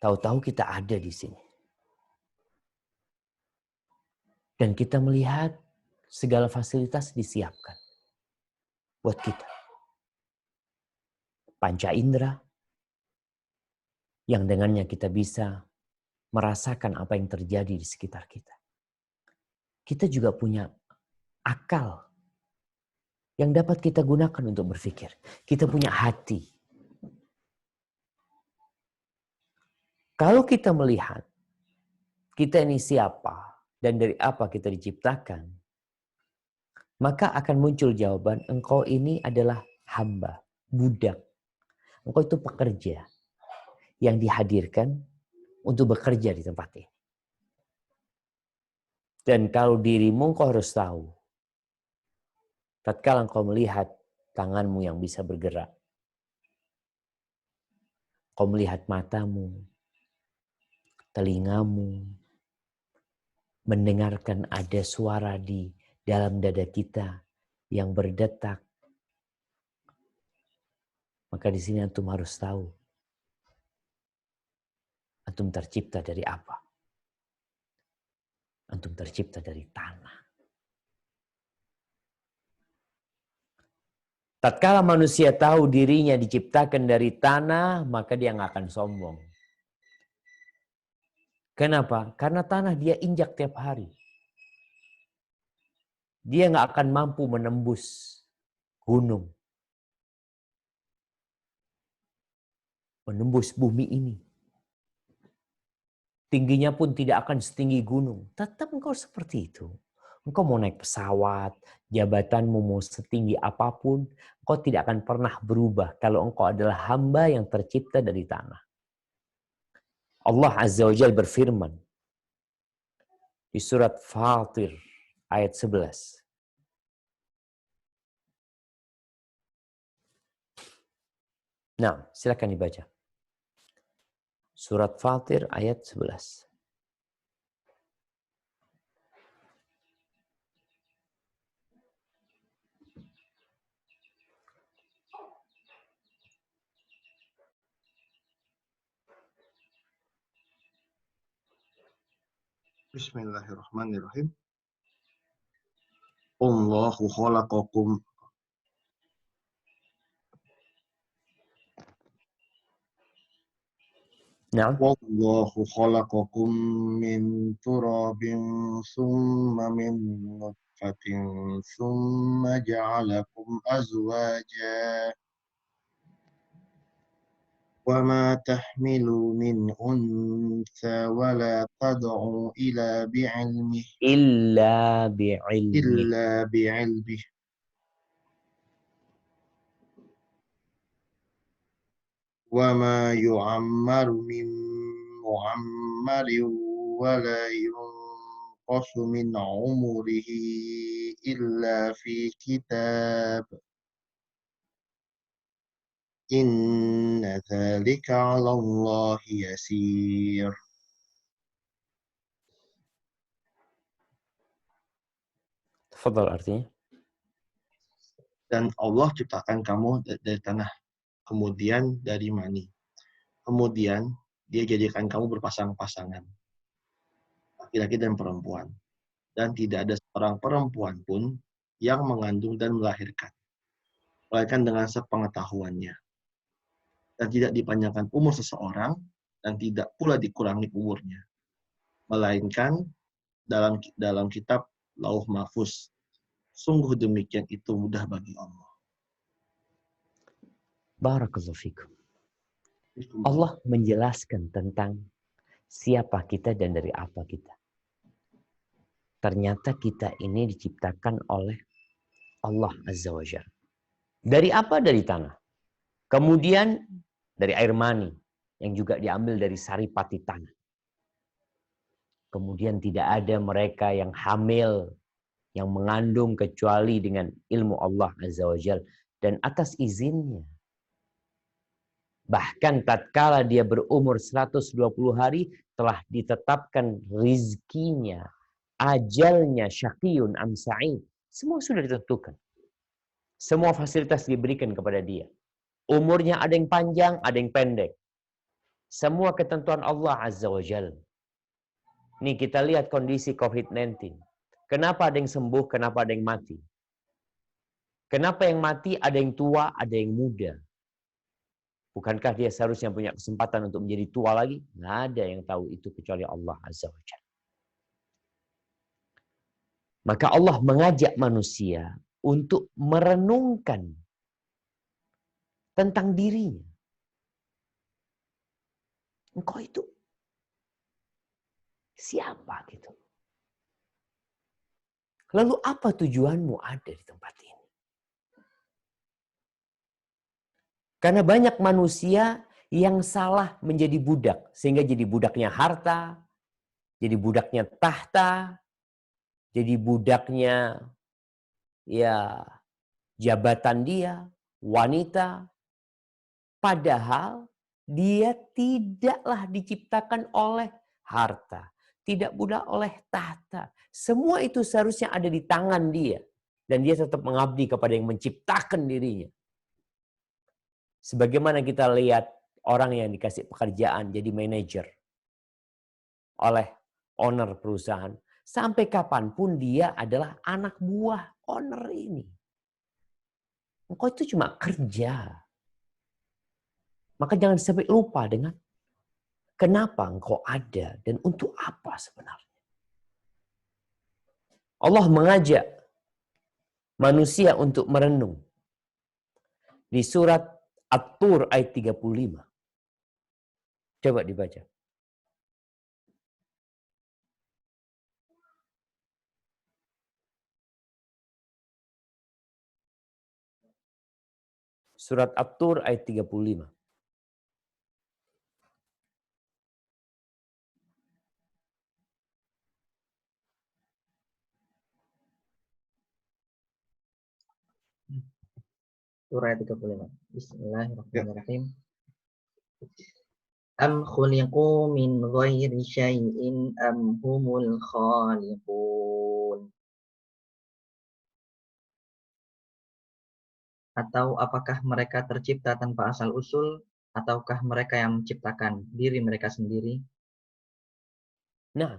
Tahu-tahu kita ada di sini. Dan kita melihat segala fasilitas disiapkan buat kita. Panca indera, yang dengannya kita bisa merasakan apa yang terjadi di sekitar kita. Kita juga punya akal yang dapat kita gunakan untuk berpikir. Kita punya hati. Kalau kita melihat kita ini siapa dan dari apa kita diciptakan, maka akan muncul jawaban, engkau ini adalah hamba, budak. Engkau itu pekerja yang dihadirkan untuk bekerja di tempat ini. Dan kalau dirimu engkau harus tahu, tatkala engkau melihat tanganmu yang bisa bergerak, kau melihat matamu, telingamu, mendengarkan ada suara di dalam dada kita yang berdetak. Maka di sini antum harus tahu, antum tercipta dari apa? Antum tercipta dari tanah. Tatkala manusia tahu dirinya diciptakan dari tanah, maka dia nggak akan sombong. Kenapa? Karena tanah dia injak tiap hari. Dia nggak akan mampu menembus gunung. Menembus bumi ini. Tingginya pun tidak akan setinggi gunung. Tetap engkau seperti itu. Engkau mau naik pesawat, jabatanmu mau setinggi apapun, engkau tidak akan pernah berubah kalau engkau adalah hamba yang tercipta dari tanah. Allah Azza wa Jalla berfirman di surat Fatir ayat 11. Nah, silakan dibaca. Surat Fatir ayat 11. Bismillahirrahmanirrahim. Allahu khalaqakum. Nah, Wallahu khalaqakum min turabin summa min nutfatin summa ja'alakum azwaja. وما تحمل من أنثى ولا تضع إلا بعلمه illa bi'ilmi. إلا بعلمه وما يعمر من معمر ولا ينقص من عمره إلا في كتاب إن ذلك على الله يسير. Tafadhal artinya. Dan Allah ciptakan kamu dari tanah, kemudian dari mani. Kemudian dia jadikan kamu berpasang-pasangan, laki-laki dan perempuan. Dan tidak ada seorang perempuan pun yang mengandung dan melahirkan, melainkan dengan sepengetahuannya. Dan tidak dipanjangkan umur seseorang, dan tidak pula dikurangi umurnya, melainkan dalam kitab Lauh Mahfuz. Sungguh demikian itu mudah bagi Allah. Barakallahu fikum. Allah menjelaskan tentang siapa kita dan dari apa kita. Ternyata kita ini diciptakan oleh Allah Azza wa Jalla. Dari apa? Dari tanah. Kemudian dari air mani yang juga diambil dari saripati tanah. Kemudian tidak ada mereka yang hamil, yang mengandung kecuali dengan ilmu Allah Azza wa Jalla dan atas izinnya. Bahkan tatkala dia berumur 120 hari telah ditetapkan rizkinya, ajalnya, syaqiyun am sa'id. Semua sudah ditentukan. Semua fasilitas diberikan kepada dia. Umurnya ada yang panjang, ada yang pendek. Semua ketentuan Allah Azza wa Jalla. Nih kita lihat kondisi COVID-19. Kenapa ada yang sembuh, kenapa ada yang mati? Kenapa yang mati ada yang tua, ada yang muda? Bukankah dia seharusnya punya kesempatan untuk menjadi tua lagi? Nggak ada yang tahu itu kecuali Allah Azza wa Jalla. Maka Allah mengajak manusia untuk merenungkan tentang dirinya. Engkau itu siapa gitu? Lalu apa tujuanmu ada di tempat ini? Karena banyak manusia yang salah menjadi budak. Sehingga jadi budaknya harta, jadi budaknya tahta, jadi budaknya ya jabatan dia, wanita. Padahal dia tidaklah diciptakan oleh harta. Tidak pula oleh tahta. Semua itu seharusnya ada di tangan dia. Dan dia tetap mengabdi kepada yang menciptakan dirinya. Sebagaimana kita lihat orang yang dikasih pekerjaan jadi manajer oleh owner perusahaan. Sampai kapanpun dia adalah anak buah owner ini. Engkau itu cuma kerja. Maka jangan sampai lupa dengan kenapa engkau ada dan untuk apa sebenarnya. Allah mengajak manusia untuk merenung. Di surat At-Tur ayat 35. Coba dibaca. Surat At-Tur ayat 35. Surah 35. Bismillahirrahmanirrahim. Am khuliqu min ghairi syai'in am humul khaliqun. Atau apakah mereka tercipta tanpa asal usul, ataukah mereka yang menciptakan diri mereka sendiri? Nah,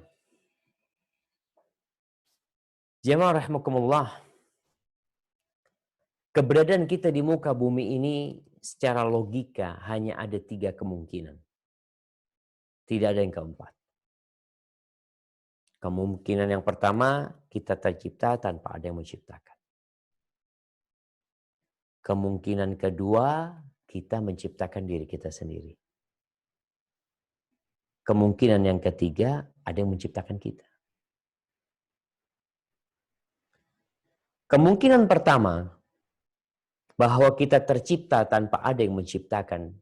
jemaah rahimakumullah, keberadaan kita di muka bumi ini secara logika hanya ada 3 kemungkinan. Tidak ada yang keempat. Kemungkinan yang pertama, kita tercipta tanpa ada yang menciptakan. Kemungkinan kedua, kita menciptakan diri kita sendiri. Kemungkinan yang ketiga, ada yang menciptakan kita. Kemungkinan pertama, bahwa kita tercipta tanpa ada yang menciptakan,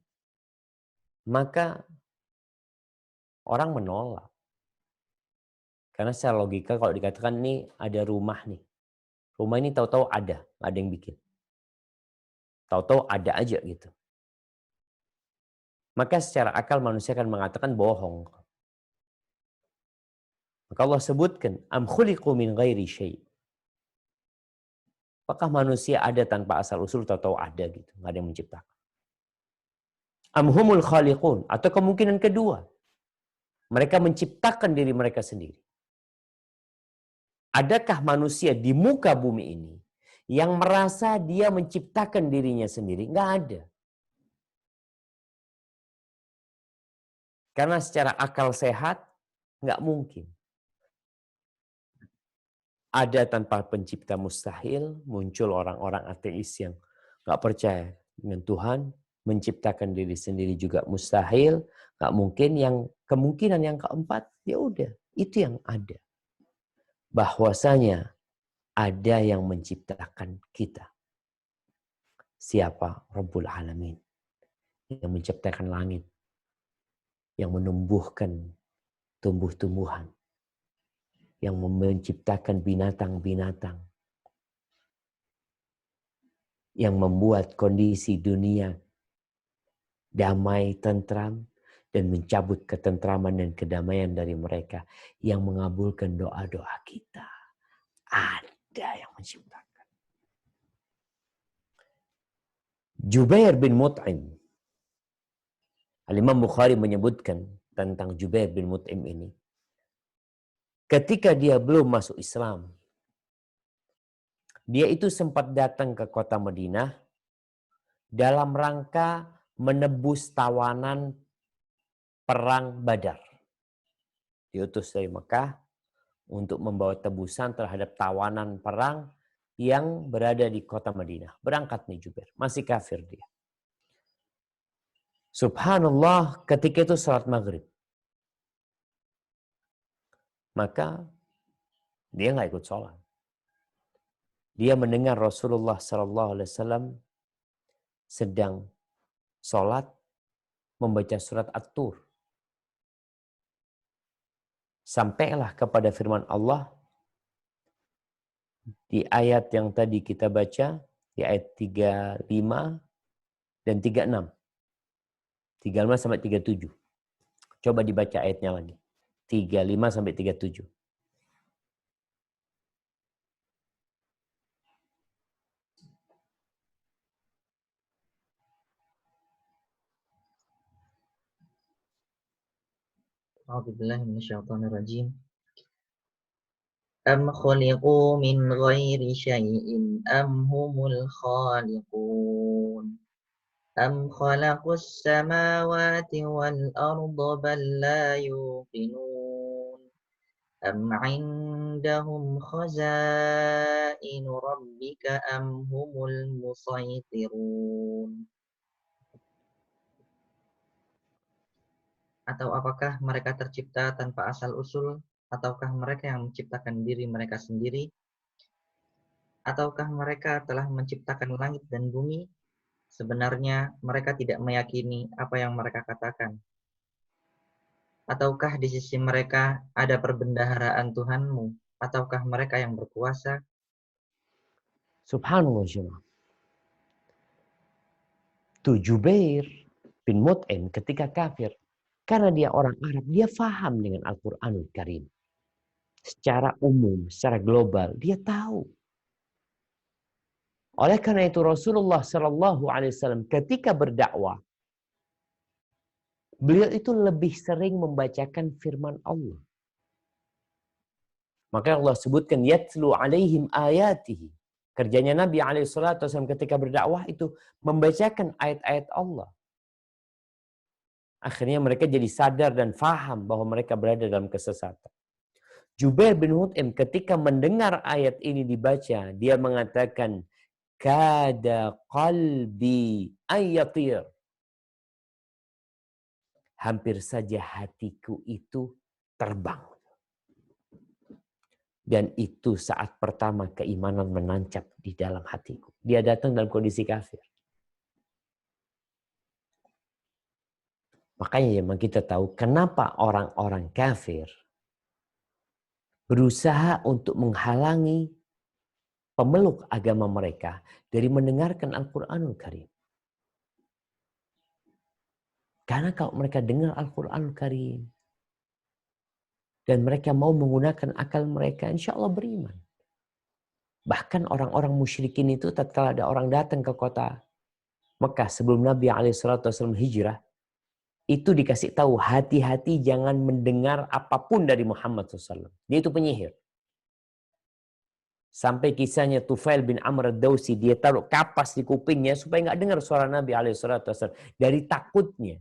maka orang menolak. Karena secara logika kalau dikatakan nih ada rumah nih. Rumah ini tahu-tahu ada, nggak ada yang bikin. Tahu-tahu ada aja gitu. Maka secara akal manusia akan mengatakan bohong. Maka Allah sebutkan, am khuliqu min ghairi syai'. Apakah manusia ada tanpa asal usul, tahu-tahu ada gitu, nggak ada yang menciptakan. Am humul khaliqun, atau kemungkinan kedua, mereka menciptakan diri mereka sendiri. Adakah manusia di muka bumi ini yang merasa dia menciptakan dirinya sendiri? Nggak ada. Karena secara akal sehat, nggak mungkin. Ada tanpa pencipta mustahil, muncul orang-orang ateis yang nggak percaya dengan Tuhan, menciptakan diri sendiri juga mustahil, nggak mungkin. Yang kemungkinan yang keempat, ya udah, itu yang ada. Bahwasanya ada yang menciptakan kita. Siapa? Rabbul Alamin. Yang menciptakan langit. Yang menumbuhkan tumbuh-tumbuhan. Yang menciptakan binatang-binatang. Yang membuat kondisi dunia damai, tentram, dan mencabut ketentraman dan kedamaian dari mereka. Yang mengabulkan doa-doa kita. Ada yang menciptakan. Jubair bin Mut'im Al-Imam Bukhari menyebutkan tentang Jubair bin Mut'im ini. Ketika dia belum masuk Islam, dia itu sempat datang ke kota Madinah dalam rangka menebus tawanan perang Badar. Diutus dari Mekah untuk membawa tebusan terhadap tawanan perang yang berada di kota Madinah. Berangkat nih Jubair, masih kafir dia. Subhanallah, ketika itu salat maghrib. Maka dia nggak ikut sholat. Dia mendengar Rasulullah SAW sedang sholat membaca surat At-Tur. Sampailah kepada firman Allah di ayat yang tadi kita baca, di ayat 35 dan 36. 35 sampai 37. Coba dibaca ayatnya lagi. 35 sampai 37. A'udzubillahi minasyaitonirrajim. Am khuliqu min ghairi syai'in am humul khaliqun. Am khalaqus samawati wal arda bal la yuqinun. Am 'indahum khazainu rabbika am humul musaytirun. Atau apakah mereka tercipta tanpa asal-usul, ataukah mereka yang menciptakan diri mereka sendiri? Ataukah mereka telah menciptakan langit dan bumi? Sebenarnya mereka tidak meyakini apa yang mereka katakan. Ataukah di sisi mereka ada perbendaharaan Tuhanmu? Ataukah mereka yang berkuasa? Subhanallah jemaah. Tuh Jubair bin Mut'im ketika kafir. Karena dia orang Arab, dia faham dengan Al-Quranul Karim. Secara umum, secara global, dia tahu. Oleh karena itu Rasulullah SAW ketika berdakwah, beliau itu lebih sering membacakan firman Allah. Maka Allah sebutkan yatlu alaihim ayatihi. Kerjanya Nabi SAW ketika berdakwah itu membacakan ayat-ayat Allah. Akhirnya mereka jadi sadar dan faham bahwa mereka berada dalam kesesatan. Jubair bin Mut'im ketika mendengar ayat ini dibaca, dia mengatakan, kada qalbi ayatir. Hampir saja hatiku itu terbang. Dan itu saat pertama keimanan menancap di dalam hatiku. Dia datang dalam kondisi kafir. Makanya memang kita tahu kenapa orang-orang kafir berusaha untuk menghalangi pemeluk agama mereka dari mendengarkan Al-Quranul Karim. Karena kalau mereka dengar Al-Quranul Karim dan mereka mau menggunakan akal mereka, insya Allah beriman. Bahkan orang-orang musyrikin itu tatkala ada orang datang ke kota Mekah sebelum Nabi SAW hijrah, itu dikasih tahu hati-hati jangan mendengar apapun dari Muhammad SAW. Dia itu penyihir. Sampai kisahnya Tufail bin Amr ad-Dawsi, dia taruh kapas di kupingnya supaya nggak dengar suara Nabi SAW. Dari takutnya.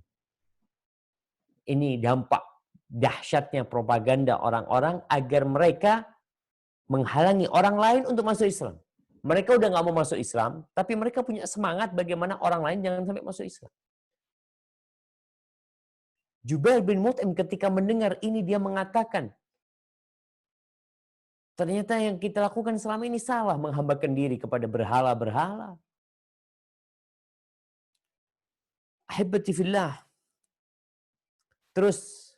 Ini dampak dahsyatnya propaganda orang-orang agar mereka menghalangi orang lain untuk masuk Islam. Mereka udah nggak mau masuk Islam, tapi mereka punya semangat bagaimana orang lain jangan sampai masuk Islam. Jubair bin Mut'im ketika mendengar ini dia mengatakan, ternyata yang kita lakukan selama ini salah, menghambakan diri kepada berhala-berhala. Ahibati fillah. Terus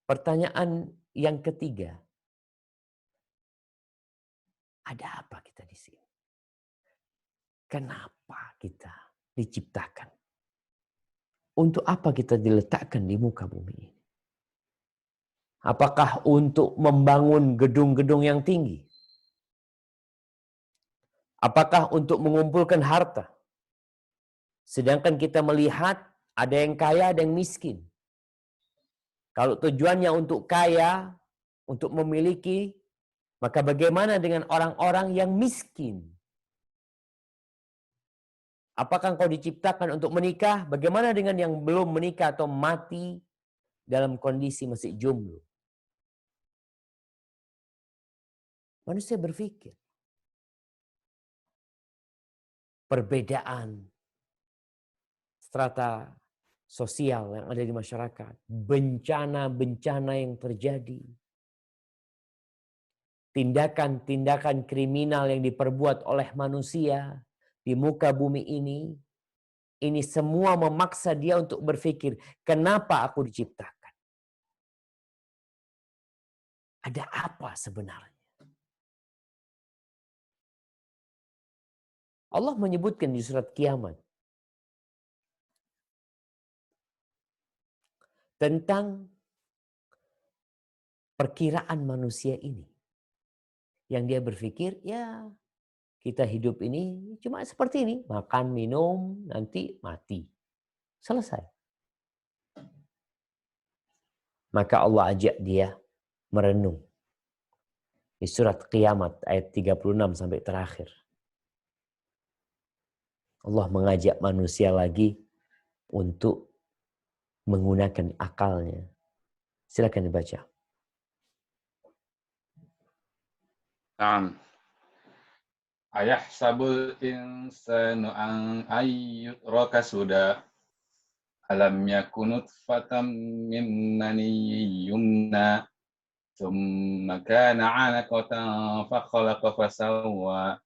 pertanyaan yang ketiga. Ada apa kita di sini? Kenapa kita diciptakan? Untuk apa kita diletakkan di muka bumi ini? Apakah untuk membangun gedung-gedung yang tinggi? Apakah untuk mengumpulkan harta? Sedangkan kita melihat Ada yang kaya, ada yang miskin. Kalau tujuannya untuk kaya, untuk memiliki, maka bagaimana dengan orang-orang yang miskin? Apakah engkau diciptakan untuk menikah? Bagaimana dengan yang belum menikah atau mati dalam kondisi masih jomblo? Manusia berpikir. Perbedaan strata sosial yang ada di masyarakat. Bencana-bencana yang terjadi. Tindakan-tindakan kriminal yang diperbuat oleh manusia di muka bumi ini semua memaksa dia untuk berpikir, kenapa aku diciptakan? Ada apa sebenarnya? Allah menyebutkan di surat Kiamat tentang perkiraan manusia ini. Yang dia berpikir, ya kita hidup ini cuma seperti ini. Makan, minum, nanti mati. Selesai. Maka Allah ajak dia merenung. Di surat Kiamat ayat 36 sampai terakhir. Allah mengajak manusia lagi untuk menggunakan akalnya. Silakan dibaca. Naam. Ayahsabul insanu an ayyutraka suda. Alam yakun nutfatan min maniyyin yumna. Thumma kana 'alaqatan fakhalaqa fasawwa.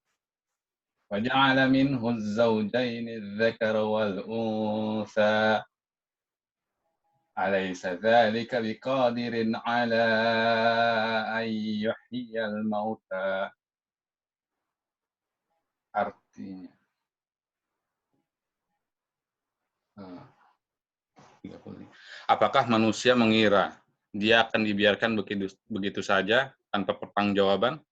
وجعل منه الزوجين الذكر والأنثى أليس ذلك بقادر على أن يحيي الموتى. Artinya apakah manusia mengira dia akan dibiarkan begitu saja tanpa pertanggungjawaban?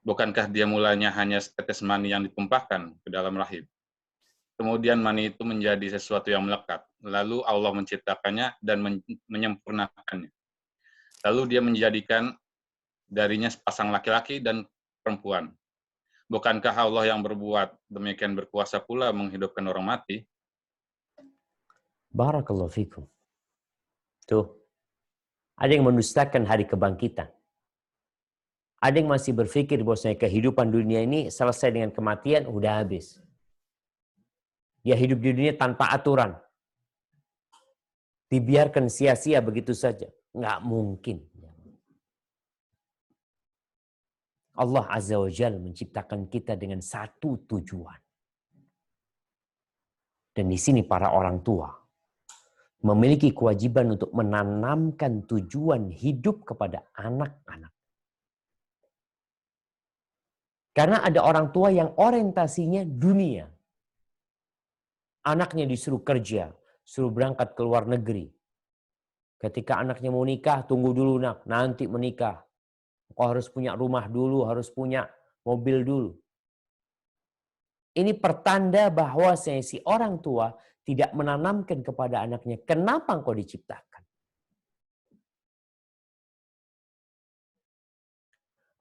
Bukankah dia mulanya hanya setetes mani yang ditumpahkan ke dalam rahim? Kemudian mani itu menjadi sesuatu yang melekat. Lalu Allah menciptakannya dan menyempurnakannya. Lalu dia menjadikan darinya sepasang laki-laki dan perempuan. Bukankah Allah yang berbuat demikian berkuasa pula menghidupkan orang mati? Barakallahu fikum. Tuh. Ada yang mendustakan hari kebangkitan. Ada yang masih berpikir bahwasanya kehidupan dunia ini selesai dengan kematian, udah habis. Dia hidup di dunia tanpa aturan. Dibiarkan sia-sia begitu saja. Nggak mungkin. Allah Azza wa Jalla menciptakan kita dengan satu tujuan. Dan di sini para orang tua memiliki kewajiban untuk menanamkan tujuan hidup kepada anak-anak. Karena ada orang tua yang orientasinya dunia. Anaknya disuruh kerja, suruh berangkat ke luar negeri. Ketika anaknya mau nikah, tunggu dulu nak, nanti menikah. Kau harus punya rumah dulu, harus punya mobil dulu. Ini pertanda bahwa si orang tua tidak menanamkan kepada anaknya, kenapa engkau diciptakan?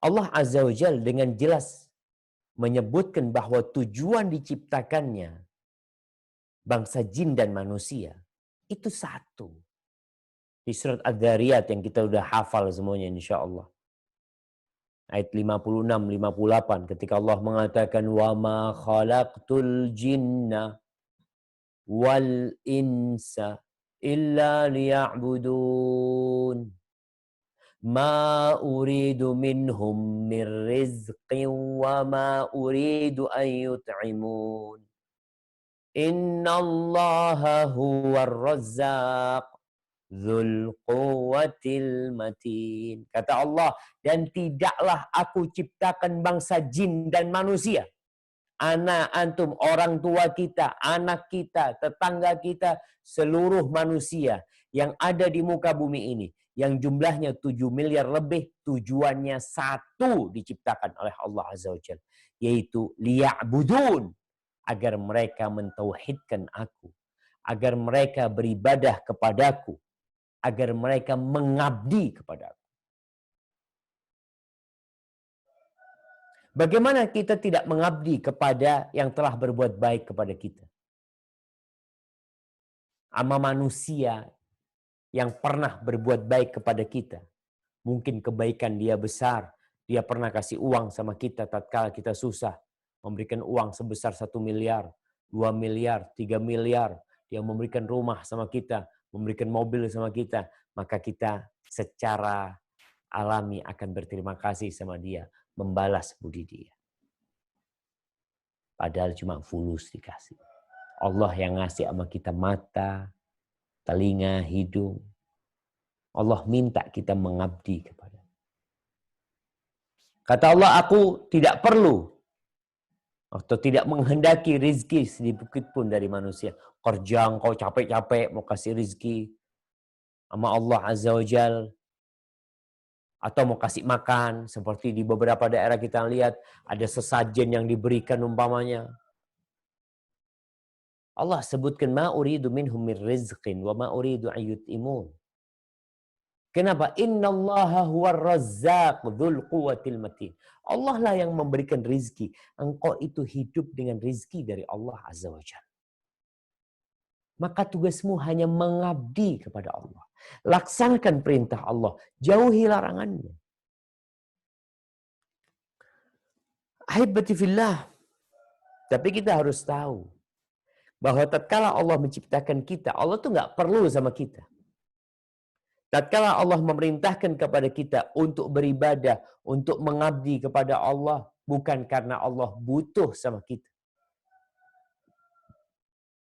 Allah Azza wa Jalla dengan jelas menyebutkan bahwa tujuan diciptakannya bangsa jin dan manusia itu satu. Di surat Adz-Dzariyat yang kita udah hafal semuanya insya Allah. Ayat 56-58 ketika Allah mengatakan wa ma khalaqtul jinna wal insa illa liya'budun ma uridu minhum min rizqin wa ma uridu an yut'imun innallaha huwar razzaq dzul quwwatil matin. Kata Allah, dan tidaklah aku ciptakan bangsa jin dan manusia. Ana, antum, orang tua kita, anak kita, tetangga kita, seluruh manusia yang ada di muka bumi ini, yang jumlahnya 7 miliar lebih, tujuannya satu diciptakan oleh Allah Azza wa Jalla, yaitu liya'budun, agar mereka mentauhidkan aku, agar mereka beribadah kepadaku, agar mereka mengabdi kepadaku. Bagaimana kita tidak mengabdi kepada yang telah berbuat baik kepada kita? Ama manusia yang pernah berbuat baik kepada kita, mungkin kebaikan dia besar, dia pernah kasih uang sama kita tatkala kita susah, memberikan uang sebesar 1 miliar, 2 miliar, 3 miliar, dia memberikan rumah sama kita, memberikan mobil sama kita, maka kita secara alami akan berterima kasih sama dia, membalas budi dia. Padahal cuma fulus dikasih. Allah yang ngasih sama kita mata, telinga, hidung. Allah minta kita mengabdi kepada. Kata Allah, aku tidak perlu atau tidak menghendaki rizki sedikit pun dari manusia. Kerja engkau capek-capek mau kasih rizki sama Allah Azza wa Jal. Atau mau kasih makan, seperti di beberapa daerah kita lihat ada sesajen yang diberikan umpamanya. Allah sebutkan ma uridu minhum min rizqin wa ma uridu ayyut'imun. Kenapa? Innallaha huwar razzaq dzul quwwatil matin. Allah lah yang memberikan rizki. Engkau itu hidup dengan rizki dari Allah Azza wa Jalla. Maka tugasmu hanya mengabdi kepada Allah. Laksanakan perintah Allah. Jauhi larangannya. Ahibati fillah. Tapi kita harus tahu bahwa tatkala Allah menciptakan kita, Allah tuh nggak perlu sama kita. Tatkala Allah memerintahkan kepada kita untuk beribadah, untuk mengabdi kepada Allah, bukan karena Allah butuh sama kita.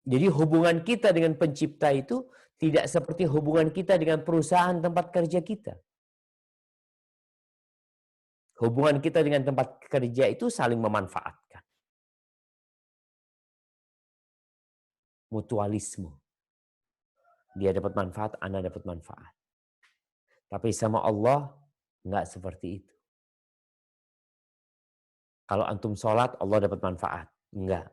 Jadi hubungan kita dengan pencipta itu tidak seperti hubungan kita dengan perusahaan tempat kerja kita. Hubungan kita dengan tempat kerja itu saling memanfaatkan. Mutualisme. Dia dapat manfaat, Anda dapat manfaat. Tapi sama Allah enggak seperti itu. Kalau antum sholat, Allah dapat manfaat. Enggak.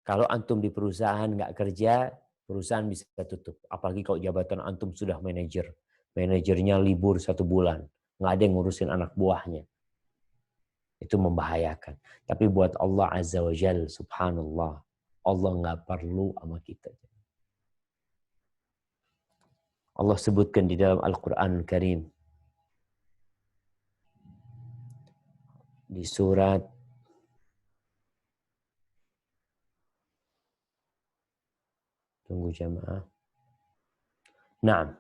Kalau antum di perusahaan nggak kerja, perusahaan bisa tutup. Apalagi kalau jabatan antum sudah manajer. Manajernya libur 1 bulan. Nggak ada yang ngurusin anak buahnya. Itu membahayakan. Tapi buat Allah Azza wa Jal, subhanallah. Allah nggak perlu sama kita. Allah sebutkan di dalam Al-Quran Karim. Di surat tunggu jamaah. Naam.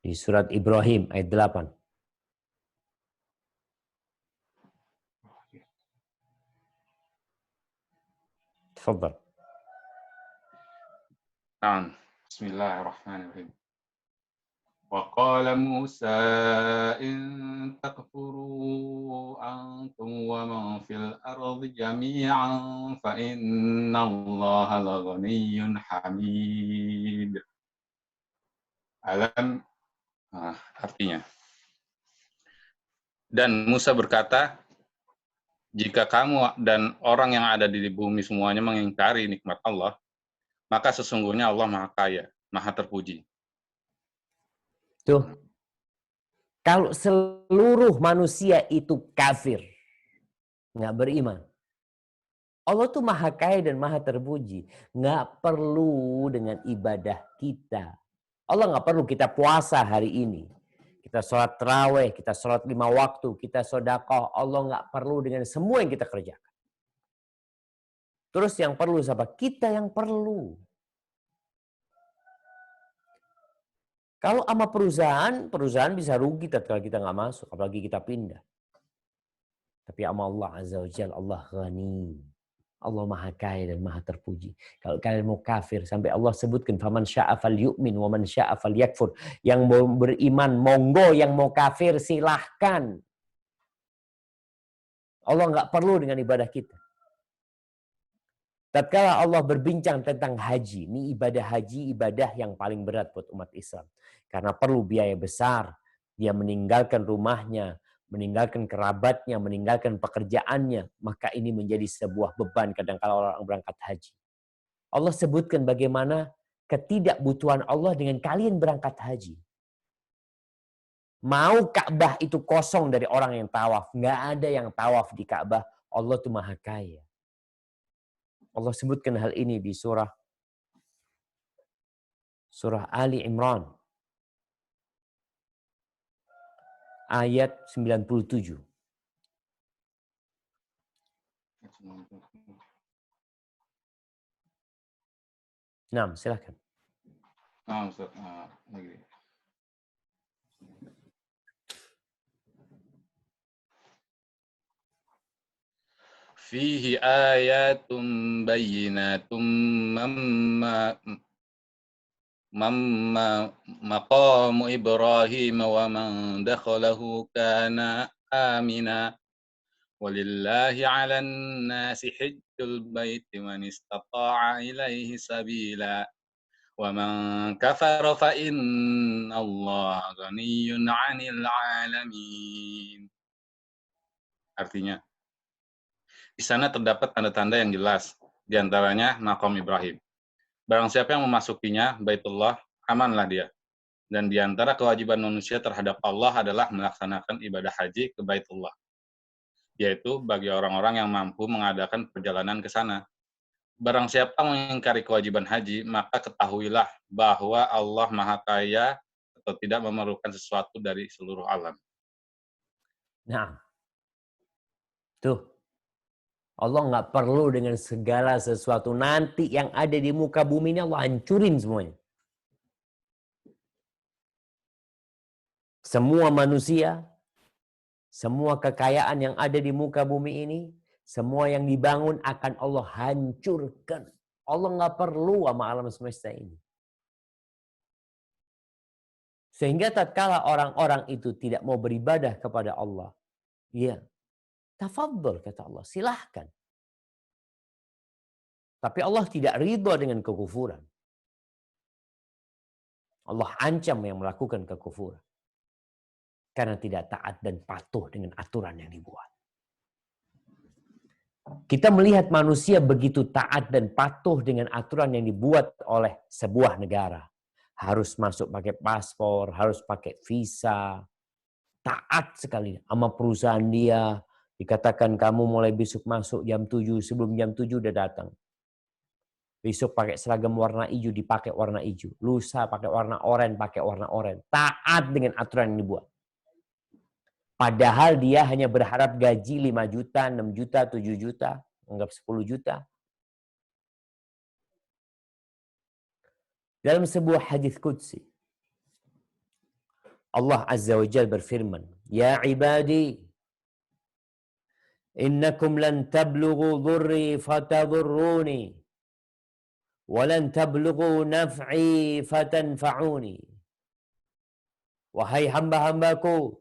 Di surat Ibrahim ayat 8. Tafadhal. Naam. Bismillahirrahmanirrahim. وقال موسى إن تكفروا أنتم ومن في الأرض جميعا فإن الله لغني حميد. Artinya. Dan Musa berkata, jika kamu dan orang yang ada di bumi semuanya mengingkari nikmat Allah, maka sesungguhnya Allah Maha Kaya, Maha Terpuji. Tuh. Kalau seluruh manusia itu kafir, nggak beriman, Allah tuh Maha Kaya dan Maha Terpuji. Nggak perlu dengan ibadah kita. Allah nggak perlu kita puasa hari ini. Kita sholat tarawih, kita sholat 5 waktu, kita sedekah. Allah nggak perlu dengan semua yang kita kerjakan. Terus yang perlu siapa? Kita yang perlu. Kalau sama perusahaan bisa rugi tatkala kita nggak masuk, apalagi kita pindah. Tapi sama Allah Azza wa Jalla, Allah Ghani. Allah Maha Kaya dan Maha Terpuji. Kalau kalian mau kafir, sampai Allah sebutkan, faman sya'a falyu'min wa man sya'a falyakfur. Yang mau beriman, monggo. Yang mau kafir, silahkan. Allah nggak perlu dengan ibadah kita. Tatkala Allah berbincang tentang haji, ini ibadah haji, ibadah yang paling berat buat umat Islam. Karena perlu biaya besar, dia meninggalkan rumahnya, meninggalkan kerabatnya, meninggalkan pekerjaannya, maka ini menjadi sebuah beban kadang-kala orang berangkat haji. Allah sebutkan bagaimana ketidakbutuhan Allah dengan kalian berangkat haji. Mau Ka'bah itu kosong dari orang yang tawaf. Nggak ada yang tawaf di Ka'bah. Allah itu maha kaya. Allah sebutkan hal ini di surah Ali Imran. Ayat 97. Nah, silakan. Lagi. Fihi ayatum bayyinatum maqamu Ibrahim wa man dakhalahu kana amina walillahi 'alan nasi hajjul baiti man istata'a ilaihi sabila wa man kafara fa innallaha ghaniyyun 'anil 'alamin. Artinya, di sana terdapat tanda-tanda yang jelas, di antaranya maqam Ibrahim. Barang siapa yang memasukinya, Baitullah, amanlah dia. Dan di antara kewajiban manusia terhadap Allah adalah melaksanakan ibadah haji ke Baitullah, yaitu bagi orang-orang yang mampu mengadakan perjalanan ke sana. Barang siapa mengingkari kewajiban haji, maka ketahuilah bahwa Allah Maha Kaya atau tidak memerlukan sesuatu dari seluruh alam. Nah, tuh. Allah nggak perlu dengan segala sesuatu. Nanti yang ada di muka bumi ini Allah hancurin semuanya. Semua manusia, semua kekayaan yang ada di muka bumi ini, semua yang dibangun akan Allah hancurkan. Allah nggak perlu sama alam semesta ini. Sehingga tatkala orang-orang itu tidak mau beribadah kepada Allah, ya, tafadhol kata Allah, silahkan. Tapi Allah tidak ridha dengan kekufuran. Allah ancam yang melakukan kekufuran. Karena tidak taat dan patuh dengan aturan yang dibuat. Kita melihat manusia begitu taat dan patuh dengan aturan yang dibuat oleh sebuah negara. Harus masuk pakai paspor, harus pakai visa. Taat sekali sama perusahaan dia. Dikatakan kamu mulai besok masuk jam 7, sebelum jam 7 udah datang. Besok pakai seragam warna hijau, dipakai warna hijau. Lusa pakai warna oranye, pakai warna oranye. Taat dengan aturan yang dibuat. Padahal dia hanya berharap gaji 5 juta, 6 juta, 7 juta. Anggap 10 juta. Dalam sebuah hadis qudsi, Allah Azza wa Jalla berfirman, Ya ibadi, innakum lan tablughu dhurri fatadhurruni. Walan tablughu naf'i fatanfa'uni. Wahai hamba-hambaku,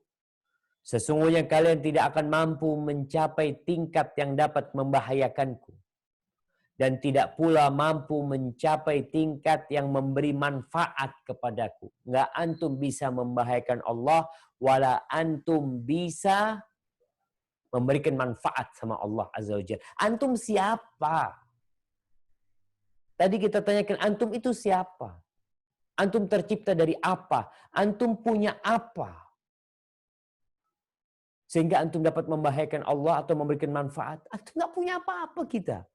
sesungguhnya kalian tidak akan mampu mencapai tingkat yang dapat membahayakanku. Dan tidak pula mampu mencapai tingkat yang memberi manfaat kepadaku. Nggak antum bisa membahayakan Allah, wala antum bisa memberikan manfaat sama Allah Azza wa Jalla. Antum siapa? Tadi kita tanyakan, antum itu siapa? Antum tercipta dari apa? Antum punya apa? Sehingga antum dapat membahayakan Allah atau memberikan manfaat. Antum nggak punya apa-apa kita.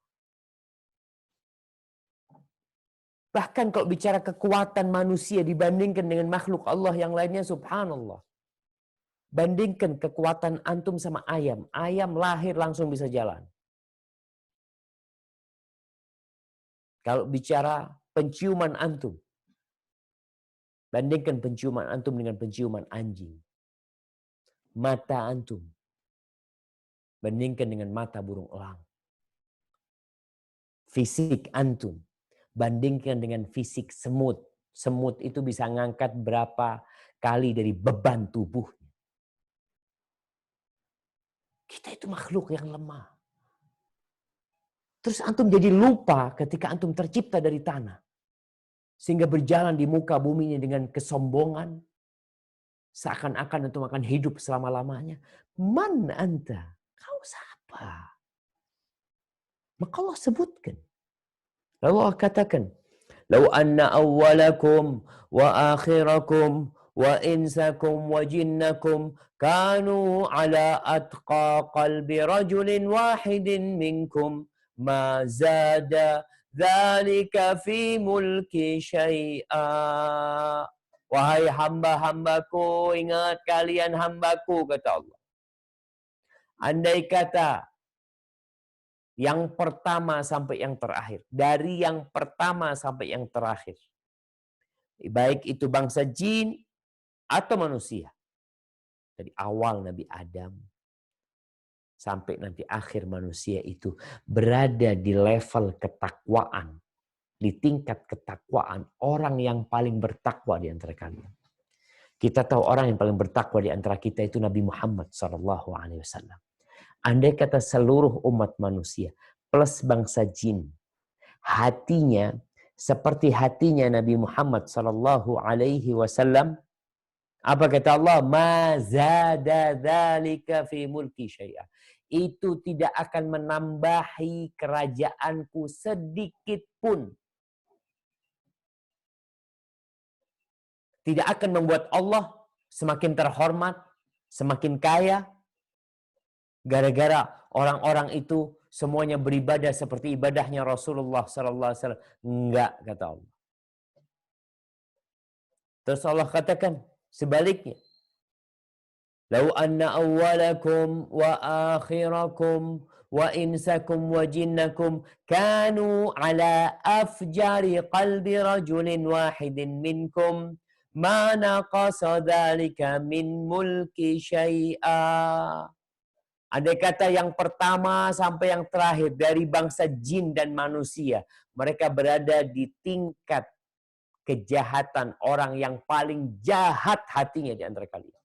Bahkan kalau bicara kekuatan manusia dibandingkan dengan makhluk Allah yang lainnya, subhanallah. Bandingkan kekuatan antum sama ayam. Ayam lahir langsung bisa jalan. Kalau bicara penciuman antum, bandingkan penciuman antum dengan penciuman anjing. Mata antum, bandingkan dengan mata burung elang. Fisik antum, bandingkan dengan fisik semut. Semut itu bisa ngangkat berapa kali dari beban tubuhnya. Kita itu makhluk yang lemah. Terus antum jadi lupa ketika antum tercipta dari tanah. Sehingga berjalan di muka bumi ini dengan kesombongan. Seakan-akan antum akan hidup selama-lamanya. Man anta? Kau siapa? Maka Allah sebutkan. Lalu Allah katakan, "Lau anna awwalakum wa akhirakum wa insakum wa jinnakum kanu ala atqa qalbi rajulin wahidin minkum ma zada dzalika fi mulki syai'a." Wahai hamba-hambaku, ingat kalian hambaku, kata Allah. Andai kata yang pertama sampai yang terakhir, dari yang pertama sampai yang terakhir, baik itu bangsa jin atau manusia, dari awal Nabi Adam sampai nanti akhir manusia itu berada di level ketakwaan, di tingkat ketakwaan orang yang paling bertakwa di antara kalian. Kita tahu orang yang paling bertakwa di antara kita itu Nabi Muhammad SAW. Andai kata seluruh umat manusia plus bangsa jin, hatinya seperti hatinya Nabi Muhammad SAW, apa kata Allah? Ma zada dzalika fi mulki syai'a. Itu tidak akan menambahi kerajaanku sedikit pun. Tidak akan membuat Allah semakin terhormat, semakin kaya, gara-gara orang-orang itu semuanya beribadah seperti ibadahnya Rasulullah SAW. Enggak, kata Allah. Terus Allah katakan sebaliknya. Lau anna awwalakum wa akhirakum wa insakum wa jinnakum kanu ala afjari qalbi rajulin wahidin minkum ma naqasa dzalika min mulki syai'a. Andai kata yang pertama sampai yang terakhir dari bangsa jin dan manusia, mereka berada di tingkat kejahatan orang yang paling jahat hatinya di antara kalian.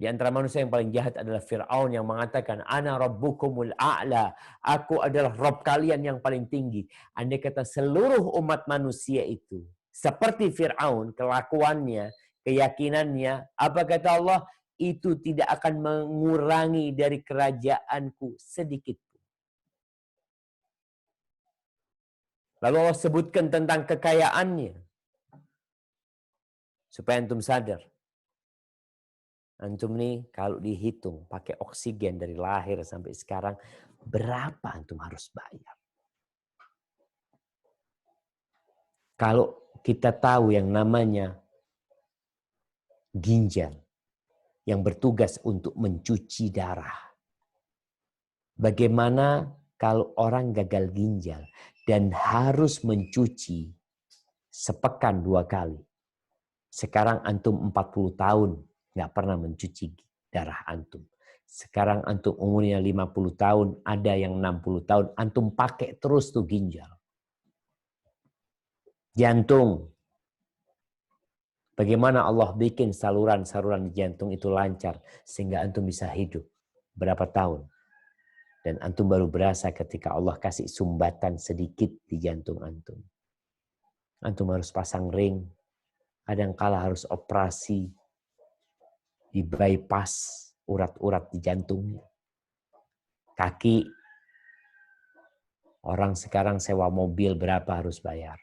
Di antara manusia yang paling jahat adalah Fir'aun yang mengatakan, Ana rabbukumul a'la. Aku adalah Rabb kalian yang paling tinggi. Andai kata seluruh umat manusia itu seperti Fir'aun, kelakuannya, keyakinannya, apa kata Allah? Itu tidak akan mengurangi dari kerajaanku sedikit pun. Lalu Allah sebutkan tentang kekayaannya. Supaya antum sadar. Antum nih kalau dihitung pakai oksigen dari lahir sampai sekarang, berapa antum harus bayar? Kalau kita tahu yang namanya ginjal yang bertugas untuk mencuci darah. Bagaimana kalau orang gagal ginjal dan harus mencuci sepekan 2 kali. Sekarang antum 40 tahun nggak pernah mencuci darah antum. Sekarang antum umurnya 50 tahun, ada yang 60 tahun, antum pakai terus tuh ginjal. Jantung. Bagaimana Allah bikin saluran-saluran di jantung itu lancar sehingga antum bisa hidup berapa tahun. Dan antum baru berasa ketika Allah kasih sumbatan sedikit di jantung antum. Antum harus pasang ring. Kadangkala harus operasi. Di bypass urat-urat di jantungnya. Kaki. Orang sekarang sewa mobil berapa harus bayar.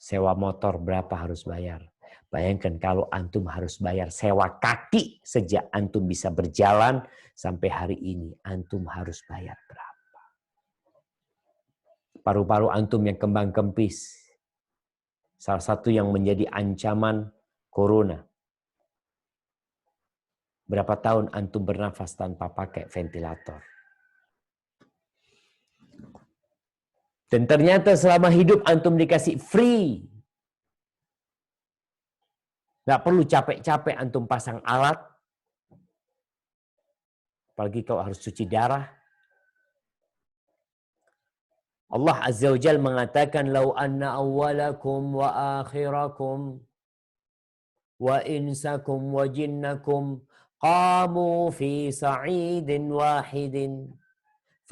Sewa motor berapa harus bayar. Bayangkan kalau antum harus bayar sewa kaki sejak antum bisa berjalan sampai hari ini. Antum harus bayar berapa? Paru-paru antum yang kembang kempis. Salah satu yang menjadi ancaman corona. Berapa tahun antum bernafas tanpa pakai ventilator? Dan ternyata selama hidup antum dikasih free. Nggak perlu capek-capek antum pasang alat. Apalagi kalau harus cuci darah. Allah Azza wa Jalla mengatakan, Lau anna awwalakum wa akhirakum wa insakum wa jinnakum qamu fi sa'idin wahidin.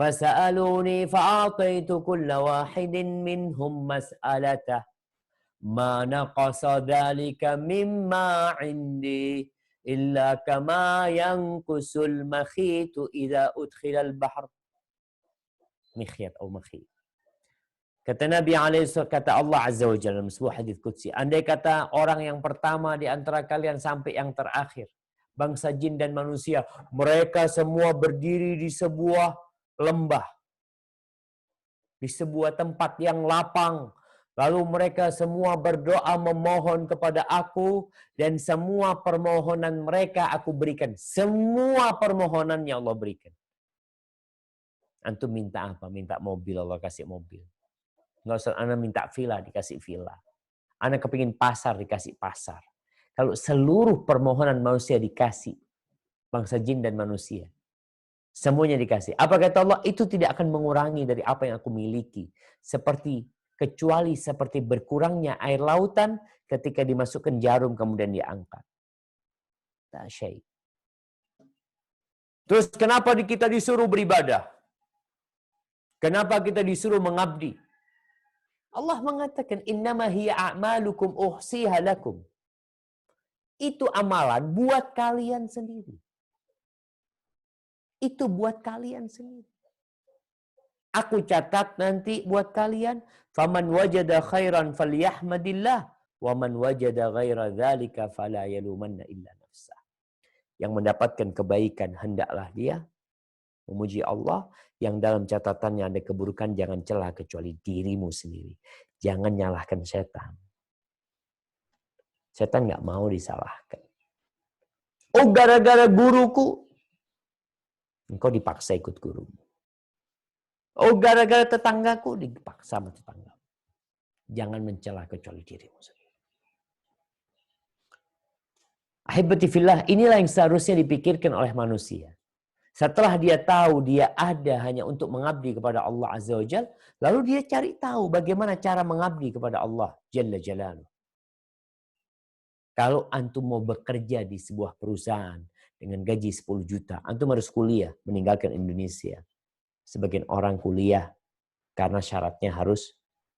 فسألوني فأعطيت كل واحد منهم مسألته ما نقص ذلك مما عندي illa kama yanqusul makhitu idza udkhilal bahr. Mikhyat atau makhit. Kata Nabi kata Allah Azza wa Jalla dalam sebuah hadis qudsi, andai kata orang yang pertama di antara kalian sampai yang terakhir, bangsa jin dan manusia, mereka semua berdiri di sebuah lembah, di sebuah tempat yang lapang. Lalu mereka semua berdoa memohon kepada aku, dan semua permohonan mereka aku berikan. Semua permohonannya Allah berikan. Antum minta apa? Minta mobil, Allah kasih mobil. Nggak usah Anda minta villa, dikasih villa. Anda kepingin pasar, dikasih pasar. Kalau seluruh permohonan manusia dikasih, bangsa jin dan manusia, semuanya dikasih. Apa kata Allah? Itu tidak akan mengurangi dari apa yang aku miliki. Kecuali seperti berkurangnya air lautan ketika dimasukkan jarum kemudian diangkat. Tak syai. Terus kenapa kita disuruh beribadah? Kenapa kita disuruh mengabdi? Allah mengatakan, innama hiya a'malukum uhsiha lakum. Itu amalan buat kalian sendiri. Itu buat kalian sendiri. Aku catat nanti buat kalian, faman wajada khairan falyahmadillah, wa man wajada ghaira dzalika fala yalumanna illa nafsah. Yang mendapatkan kebaikan hendaklah dia memuji Allah, yang dalam catatannya ada keburukan jangan celah kecuali dirimu sendiri. Jangan nyalahkan setan. Setan nggak mau disalahkan. Oh, gara-gara guruku, engkau dipaksa ikut gurumu. Oh, gara-gara tetanggaku, dipaksa sama tetangga. Jangan mencela kecuali dirimu sendiri. Ahibati fillah, inilah yang seharusnya dipikirkan oleh manusia. Setelah dia tahu dia ada hanya untuk mengabdi kepada Allah Azza wa Jalla, lalu dia cari tahu bagaimana cara mengabdi kepada Allah Jalla Jalaluhu. Kalau antum mau bekerja di sebuah perusahaan dengan gaji 10 juta, antum harus kuliah, meninggalkan Indonesia. Sebagian orang kuliah karena syaratnya harus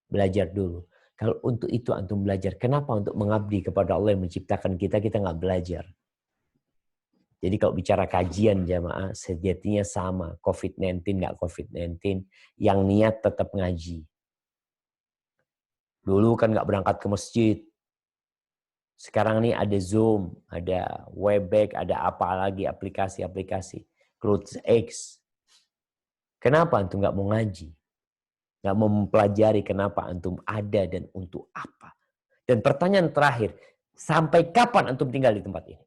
belajar dulu. Kalau untuk itu antum belajar, kenapa untuk mengabdi kepada Allah yang menciptakan kita nggak belajar? Jadi kalau bicara kajian jamaah, sejatinya sama. COVID-19 nggak COVID-19, yang niat tetap ngaji. Dulu kan nggak berangkat ke masjid. Sekarang nih ada Zoom, ada Webex, ada apa lagi aplikasi-aplikasi. CloudX. Kenapa antum nggak mau ngaji? Nggak mau mempelajari kenapa antum ada dan untuk apa? Dan pertanyaan terakhir, sampai kapan antum tinggal di tempat ini?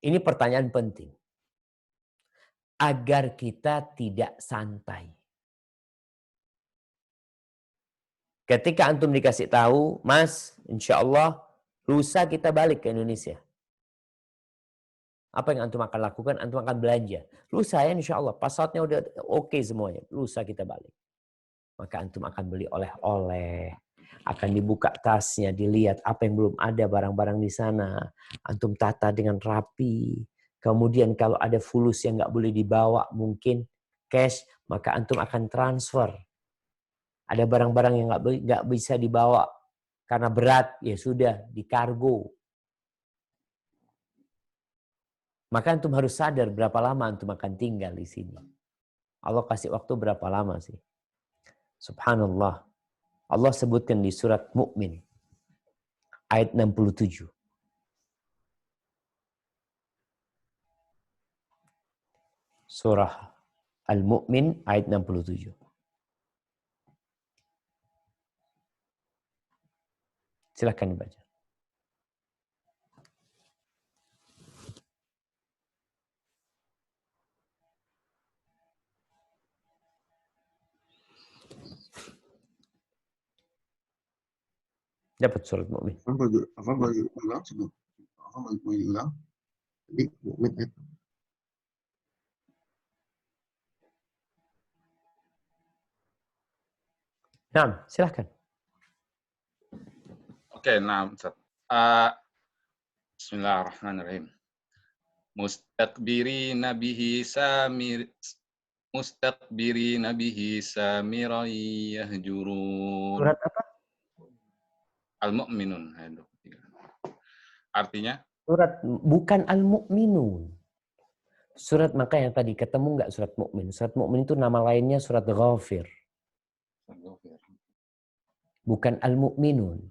Ini pertanyaan penting. Agar kita tidak santai. Ketika antum dikasih tahu, Mas, insya Allah lusa kita balik ke Indonesia. Apa yang antum akan lakukan? Antum akan belanja. Lusa ya insya Allah, pasatnya udah oke semuanya. Lusa kita balik. Maka antum akan beli oleh-oleh. Akan dibuka tasnya, dilihat apa yang belum ada barang-barang di sana. Antum tata dengan rapi. Kemudian kalau ada fulus yang nggak boleh dibawa, mungkin cash, maka antum akan transfer. Ada barang-barang yang nggak bisa dibawa karena berat, ya sudah di kargo. Maka antum harus sadar berapa lama antum akan tinggal di sini. Allah kasih waktu berapa lama sih? Subhanallah. Allah sebutkan di surat Mu'min ayat 67. Surah Al-Mu'min ayat 67. Silakan dibaca. Dapat surat Mu'min. Apa boleh ulang sebelum? Apa boleh ulang? Jadi Mukmin itu. Nah, silakan. Oke, nah, Ustaz. Bismillahirrahmanirrahim. Mustaqbirina bihi samiran yahjurun. Surat apa? Al-Mu'minun ayat 23. Artinya? Surat bukan Al-Mu'minun. Surat, maka yang tadi ketemu nggak surat Mukmin? Surat Mukmin itu nama lainnya surat Ghafir. Bukan Al-Mu'minun.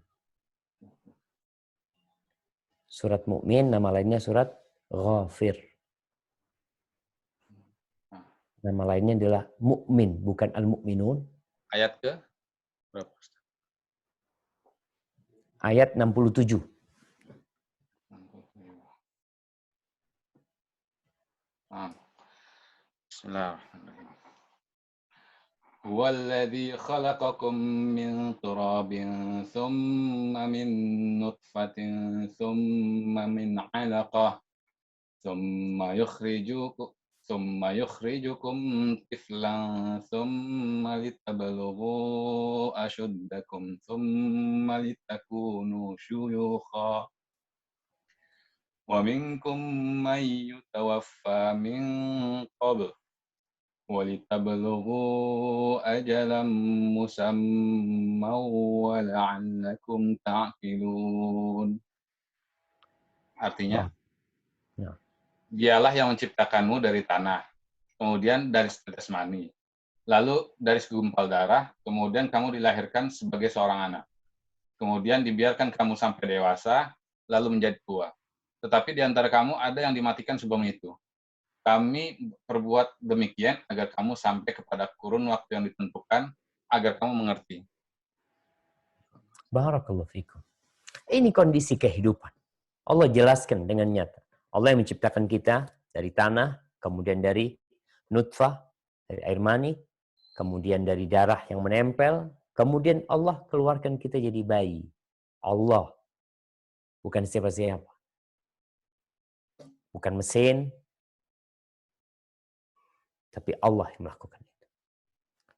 Surat Mukmin nama lainnya surat Ghafir. Nama lainnya adalah Mukmin, bukan Al-Mu'minun. Ayat ke berapa? Ayat 67. Bismillahirrahmanirrahim. Huwallazi khalaqakum min turabin thumma min nutfatin thumma min 'alaqah thumma yukhrijukum tiflan thumma litablughu ashuddakum thumma litakunu syuyukha wa minkum man yutawaffa min qabl وَلِتَبْلُغُوا أَجَلًا مُّسَمًّى وَلَعَلَّكُمْ تَعْقِلُونَ. Artinya, Dialah yang menciptakanmu dari tanah, kemudian dari setetes mani, lalu dari segumpal darah, kemudian kamu dilahirkan sebagai seorang anak. Kemudian dibiarkan kamu sampai dewasa, lalu menjadi tua. Tetapi di antara kamu ada yang dimatikan sebelum itu. Kami perbuat demikian agar kamu sampai kepada kurun waktu yang ditentukan, agar kamu mengerti. Barakallahu fikum. Ini kondisi kehidupan. Allah jelaskan dengan nyata. Allah yang menciptakan kita dari tanah, kemudian dari nutfah, dari air mani, kemudian dari darah yang menempel, kemudian Allah keluarkan kita jadi bayi. Allah. Bukan siapa-siapa. Bukan mesin, tapi Allah yang melakukan itu.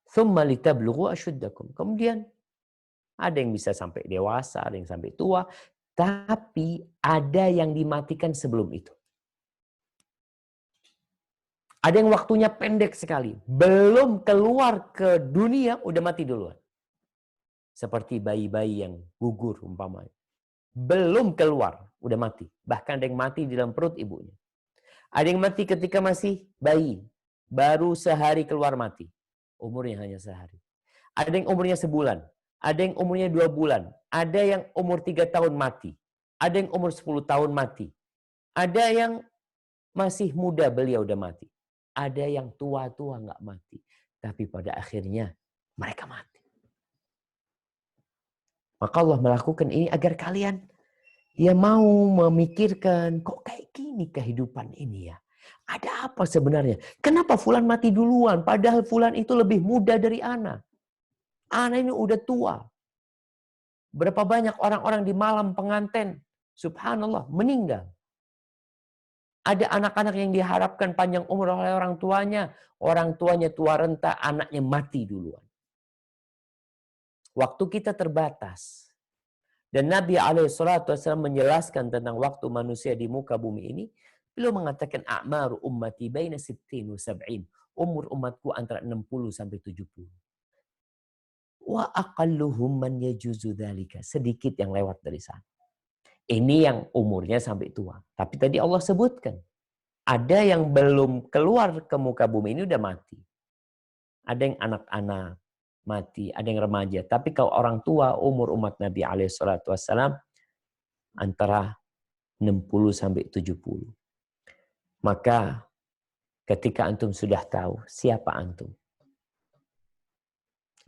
Tsumma litablughu ashuddakum. Kemudian ada yang bisa sampai dewasa, ada yang sampai tua, tapi ada yang dimatikan sebelum itu. Ada yang waktunya pendek sekali, belum keluar ke dunia udah mati duluan. Seperti bayi-bayi yang gugur umpamanya. Belum keluar udah mati. Bahkan ada yang mati di dalam perut ibunya. Ada yang mati ketika masih bayi. Baru sehari keluar mati. Umurnya hanya sehari. Ada yang umurnya sebulan. Ada yang umurnya 2 bulan. Ada yang umur 3 tahun mati. Ada yang umur 10 tahun mati. Ada yang masih muda belia udah mati. Ada yang tua-tua nggak mati. Tapi pada akhirnya mereka mati. Maka Allah melakukan ini agar kalian mau memikirkan, kok kayak gini kehidupan ini ya. Ada apa sebenarnya? Kenapa fulan mati duluan? Padahal fulan itu lebih muda dari ana. Ana ini udah tua. Berapa banyak orang-orang di malam pengantin, subhanallah, meninggal. Ada anak-anak yang diharapkan panjang umur oleh orang tuanya tua renta, anaknya mati duluan. Waktu kita terbatas. Dan Nabi SAW menjelaskan tentang waktu manusia di muka bumi ini. Beliau mengatakan, a'maru ummati baina 60 wa 70. Umur umatku antara 60 sampai 70. Wa aqalluhum man yajuzu dzalika. Sedikit yang lewat dari sana. Ini yang umurnya sampai tua. Tapi tadi Allah sebutkan. Ada yang belum keluar ke muka bumi ini udah mati. Ada yang anak-anak mati, ada yang remaja. Tapi kalau orang tua, umur umat Nabi SAW antara 60 sampai 70. Maka ketika antum sudah tahu siapa antum.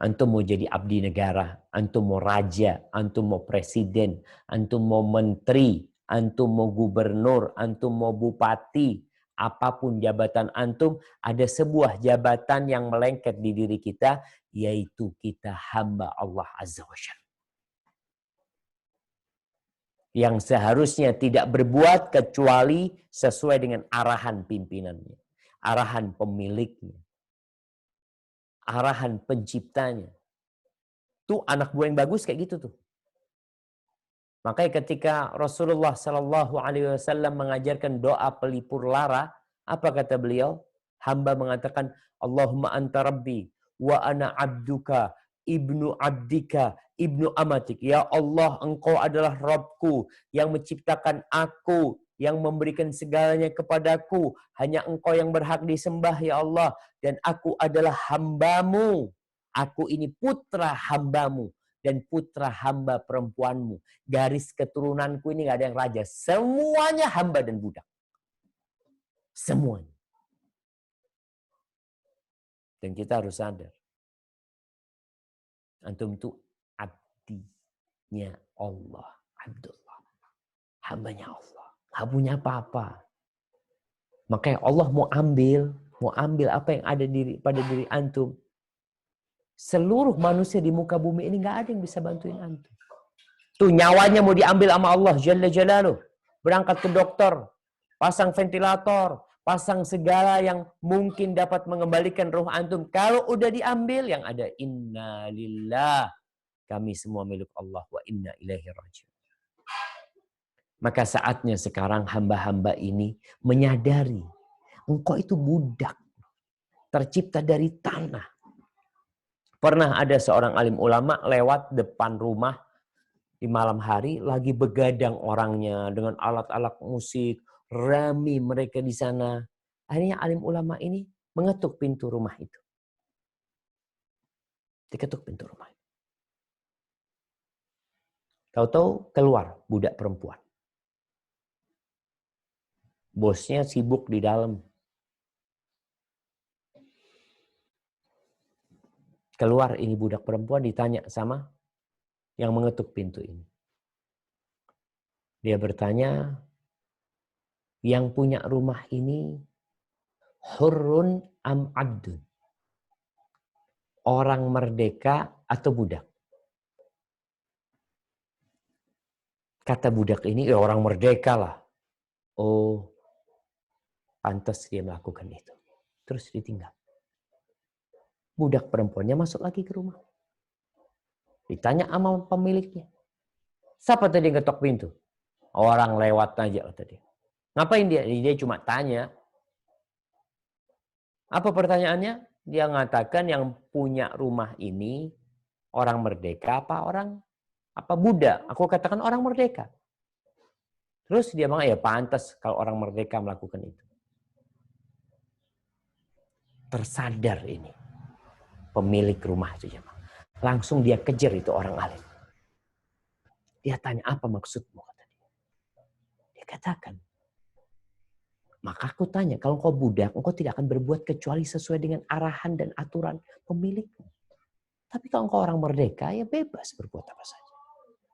Antum mau jadi abdi negara, antum mau raja, antum mau presiden, antum mau menteri, antum mau gubernur, antum mau bupati, apapun jabatan antum, ada sebuah jabatan yang melengket di diri kita, yaitu kita hamba Allah Azza wa Jalla. Yang seharusnya tidak berbuat kecuali sesuai dengan arahan pimpinannya, arahan pemiliknya, arahan penciptanya. Tuh anak buah yang bagus kayak gitu tuh. Makanya ketika Rasulullah SAW mengajarkan doa pelipur lara, apa kata beliau? Hamba mengatakan, Allahumma anta rabbi wa ana abduka ibnu abdika ibnu amatik. Ya Allah, Engkau adalah Rabbku yang menciptakan aku, yang memberikan segalanya kepadaku. Hanya Engkau yang berhak disembah, ya Allah. Dan aku adalah hamba-Mu. Aku ini putra hamba-Mu dan putra hamba perempuanmu. Garis keturunanku ini gak ada yang raja. Semuanya hamba dan budak. Semuanya. Dan kita harus sadar. Antum itu abdinya Allah. Abdullah. Hambanya Allah. Gak punya apa-apa. Makanya Allah mau ambil apa yang ada pada diri antum. Seluruh manusia di muka bumi ini gak ada yang bisa bantuin antum. Tuh nyawanya mau diambil sama Allah Jalla Jalaluh. Berangkat ke dokter, pasang ventilator, pasang segala yang mungkin dapat mengembalikan ruh antum. Kalau udah diambil yang ada inna lillah. Kami semua milik Allah wa inna ilaihi raji'un. Maka saatnya sekarang hamba-hamba ini menyadari engkau itu budak tercipta dari tanah. Pernah ada seorang alim ulama lewat depan rumah di malam hari, lagi begadang orangnya dengan alat-alat musik, rame mereka di sana. Akhirnya alim ulama ini mengetuk pintu rumah itu. Diketuk pintu rumah. Tahu-tahu keluar budak perempuan. Bosnya sibuk di dalam. Keluar ini budak perempuan, ditanya sama yang mengetuk pintu ini. Dia bertanya, yang punya rumah ini hurrun am abdun? Orang merdeka atau budak? Kata budak ini, ya orang merdeka lah. Oh, pantas dia melakukan itu. Terus ditinggal. Budak perempuannya masuk lagi ke rumah. Ditanya sama pemiliknya. Siapa tadi yang ketok pintu? Orang lewat aja tadi. Ngapain dia? Dia cuma tanya. Apa pertanyaannya? Dia mengatakan yang punya rumah ini orang merdeka apa budak? Aku katakan orang merdeka. Terus dia bilang, ya pantas kalau orang merdeka melakukan itu. Tersadar ini pemilik rumah itu, jemaah. Langsung dia kejar itu orang alim. Dia tanya, apa maksudmu? Kata dia. Dia katakan, maka aku tanya, kalau kau budak, engkau tidak akan berbuat kecuali sesuai dengan arahan dan aturan pemilikmu. Tapi kalau engkau orang merdeka, ya bebas berbuat apa saja.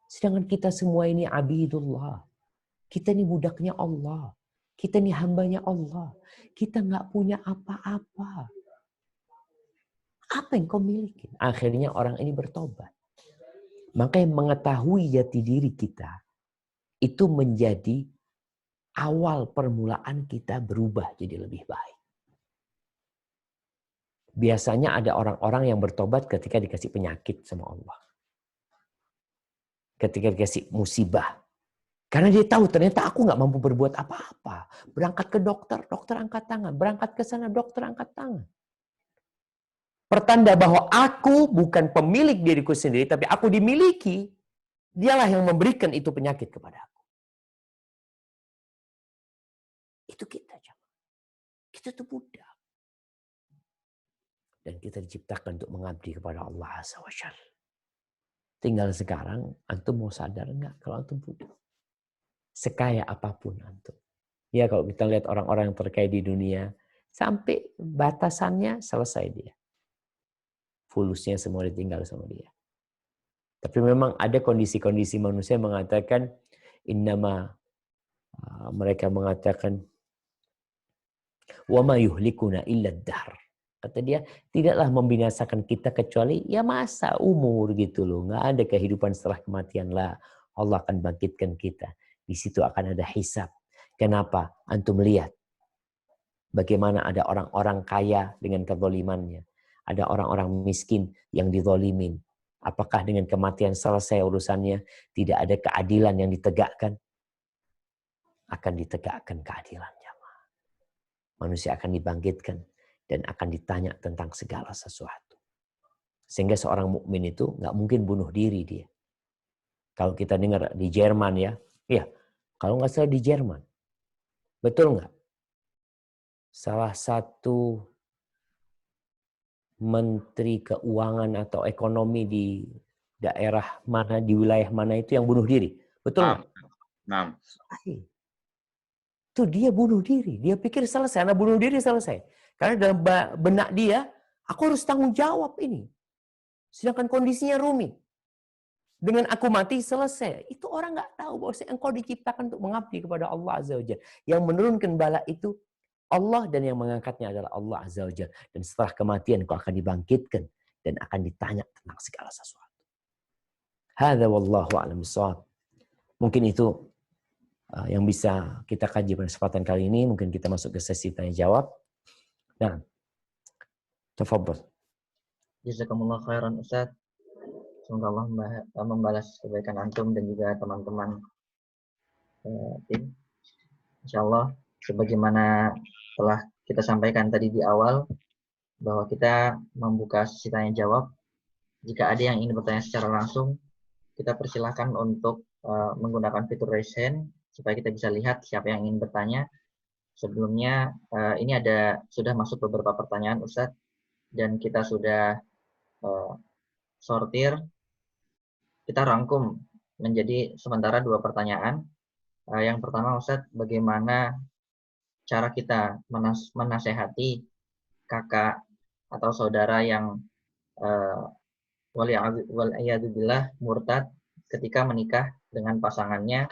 Sedangkan kita semua ini abidullah. Kita ini budaknya Allah. Kita ini hambanya Allah. Kita nggak punya apa-apa. Apa yang kau miliki? Akhirnya orang ini bertobat. Maka yang mengetahui jati diri kita, itu menjadi awal permulaan kita berubah jadi lebih baik. Biasanya ada orang-orang yang bertobat ketika dikasih penyakit sama Allah. Ketika dikasih musibah. Karena dia tahu ternyata aku nggak mampu berbuat apa-apa. Berangkat ke dokter, dokter angkat tangan. Berangkat ke sana, dokter angkat tangan. Pertanda bahwa aku bukan pemilik diriku sendiri, tapi aku dimiliki. Dialah yang memberikan itu penyakit kepada aku. Itu kita. Kita itu budak. Dan kita diciptakan untuk mengabdi kepada Allah Azza wa Jalla. Tinggal sekarang, antum mau sadar enggak kalau antum budak? Sekaya apapun antum. Ya kalau kita lihat orang-orang yang terkaya di dunia, sampai batasannya selesai dia. Fulusnya semua ditinggal sama dia. Tapi memang ada kondisi-kondisi manusia yang mengatakan, mereka mengatakan, wa ma yuhlikuna illa ad-dahr. Kata dia, tidaklah membinasakan kita kecuali ya masa umur gitu loh. Nggak ada kehidupan setelah kematian lah. Allah akan bangkitkan kita. Di situ akan ada hisab. Kenapa? Antum lihat. Bagaimana ada orang-orang kaya dengan kezalimannya. Ada orang-orang miskin yang dizalimin. Apakah dengan kematian selesai urusannya? Tidak ada keadilan yang ditegakkan? Akan ditegakkan keadilan. Manusia akan dibangkitkan dan akan ditanya tentang segala sesuatu. Sehingga seorang mukmin itu nggak mungkin bunuh diri dia. Kalau kita dengar di Jerman ya, kalau nggak salah di Jerman, betul nggak? Salah satu menteri keuangan atau ekonomi di daerah mana, di wilayah mana itu yang bunuh diri, betul nggak? Itu dia bunuh diri, dia pikir selesai, anak bunuh diri selesai. Karena dalam benak dia, aku harus tanggung jawab ini. Sedangkan kondisinya rumit. Dengan aku mati selesai. Itu orang nggak tahu bahwa engkau diciptakan untuk mengabdi kepada Allah Azza wa Jalla. Yang menurunkan bala itu Allah dan yang mengangkatnya adalah Allah Azza wa Jalla. Dan setelah kematian kau akan dibangkitkan dan akan ditanya tentang segala sesuatu. Hadza wallahu a'lam bishawab. Mungkin itu yang bisa kita kaji pada kesempatan kali ini. Mungkin kita masuk ke sesi tanya jawab. Nah, tafadhol. Jazakumullah khairan Ustaz. Semoga Allah membalas kebaikan antum dan juga teman-teman tim. Insyaallah, sebagaimana telah kita sampaikan tadi di awal, bahwa kita membuka sesi tanya jawab. Jika ada yang ingin bertanya secara langsung, kita persilahkan untuk menggunakan fitur raise hand supaya kita bisa lihat siapa yang ingin bertanya. Sebelumnya ini sudah masuk beberapa pertanyaan Ustadz, dan kita sudah sortir, kita rangkum menjadi sementara 2 pertanyaan. Yang pertama Ustadz, bagaimana cara kita menasehati kakak atau saudara yang waliyadzubillah murtad ketika menikah dengan pasangannya,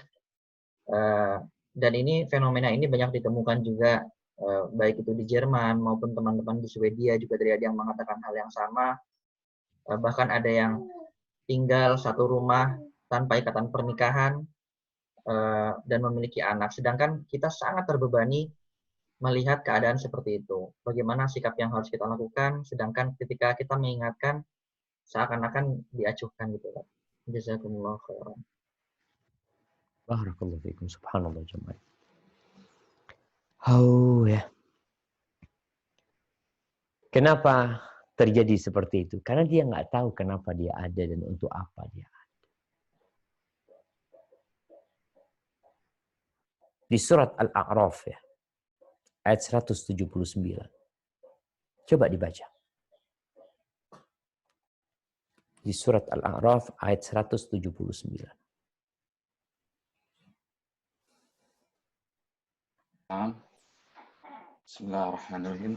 dan ini fenomena ini banyak ditemukan juga baik itu di Jerman maupun teman-teman di Swedia juga ada yang mengatakan hal yang sama. Bahkan ada yang tinggal satu rumah tanpa ikatan pernikahan dan memiliki anak. Sedangkan kita sangat terbebani melihat keadaan seperti itu. Bagaimana sikap yang harus kita lakukan, sedangkan ketika kita mengingatkan seakan-akan diacuhkan gitu kan. Jazakumullah khairan. Barakallahu fiikum, subhanallah jemaah. Oh ya. Kenapa terjadi seperti itu? Karena dia nggak tahu kenapa dia ada dan untuk apa dia ada. Di surat Al-A'raf ya, ayat 179. Coba dibaca. Di surat Al-A'raf ayat 179. Bismillahirrahmanirrahim.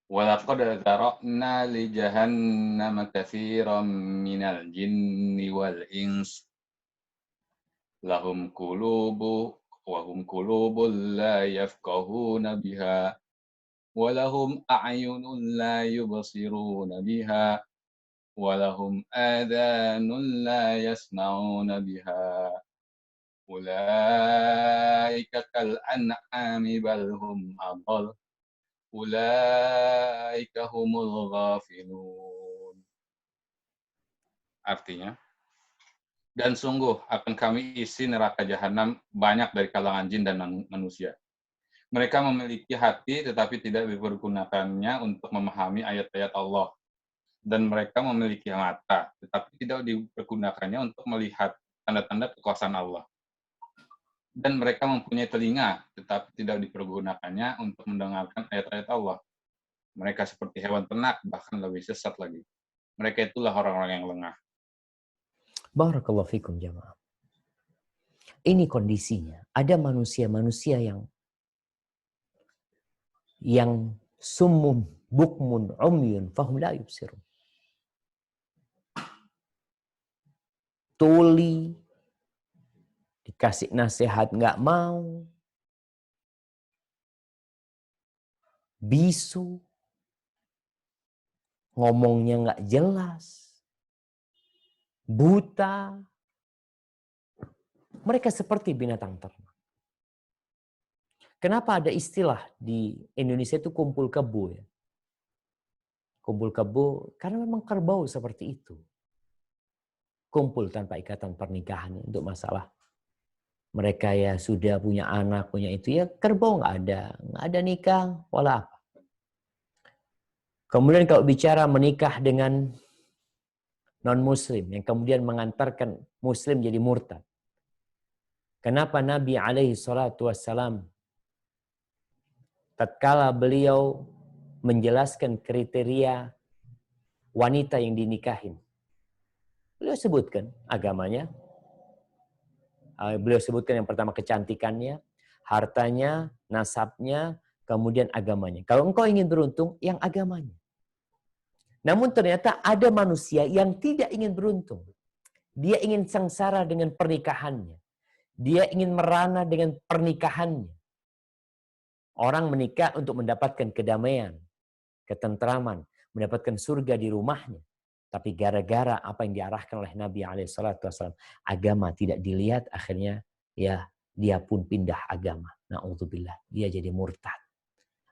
Walaqad dzara'na li jahannama katsiran minal jinni wal ins lahum qulubun la yafqahuna biha wa lahum a'yunun la yubsiruna biha wa lahum adhanun la yasma'una biha ulaika kal an'ami bal hum adall ulaika humul ghafilun. Artinya, dan sungguh akan kami isi neraka jahanam banyak dari kalangan jin dan manusia. Mereka memiliki hati tetapi tidak dipergunakannya untuk memahami ayat-ayat Allah. Dan mereka memiliki mata tetapi tidak dipergunakannya untuk melihat tanda-tanda kekuasaan Allah. Dan mereka mempunyai telinga, tetapi tidak dipergunakannya untuk mendengarkan ayat-ayat Allah. Mereka seperti hewan ternak, bahkan lebih sesat lagi. Mereka itulah orang-orang yang lengah. Barakallahu fikum jamaah. Ini kondisinya. Ada manusia-manusia yang summum, bukmun, umyun, fahum la yubsirun. Tuli, dikasih nasihat nggak mau, bisu, ngomongnya nggak jelas, buta. Mereka seperti binatang ternak. Kenapa ada istilah di Indonesia itu kumpul kebo ya? Kumpul kebo karena memang kerbau seperti itu. Kumpul tanpa ikatan pernikahan untuk masalah mereka ya sudah punya anak, punya itu ya kerbau nggak ada nikah, wala apa. Kemudian kalau bicara menikah dengan non-muslim yang kemudian mengantarkan muslim jadi murtad. Kenapa Nabi alaihi salatu wassalam tatkala beliau menjelaskan kriteria wanita yang dinikahin, beliau sebutkan agamanya, beliau sebutkan yang pertama kecantikannya, hartanya, nasabnya, kemudian agamanya. Kalau engkau ingin beruntung, yang agamanya. Namun ternyata ada manusia yang tidak ingin beruntung. Dia ingin sengsara dengan pernikahannya. Dia ingin merana dengan pernikahannya. Orang menikah untuk mendapatkan kedamaian, ketentraman, mendapatkan surga di rumahnya. Tapi gara-gara apa yang diarahkan oleh Nabi SAW, agama tidak dilihat, akhirnya ya dia pun pindah agama. Na'udzubillah, dia jadi murtad.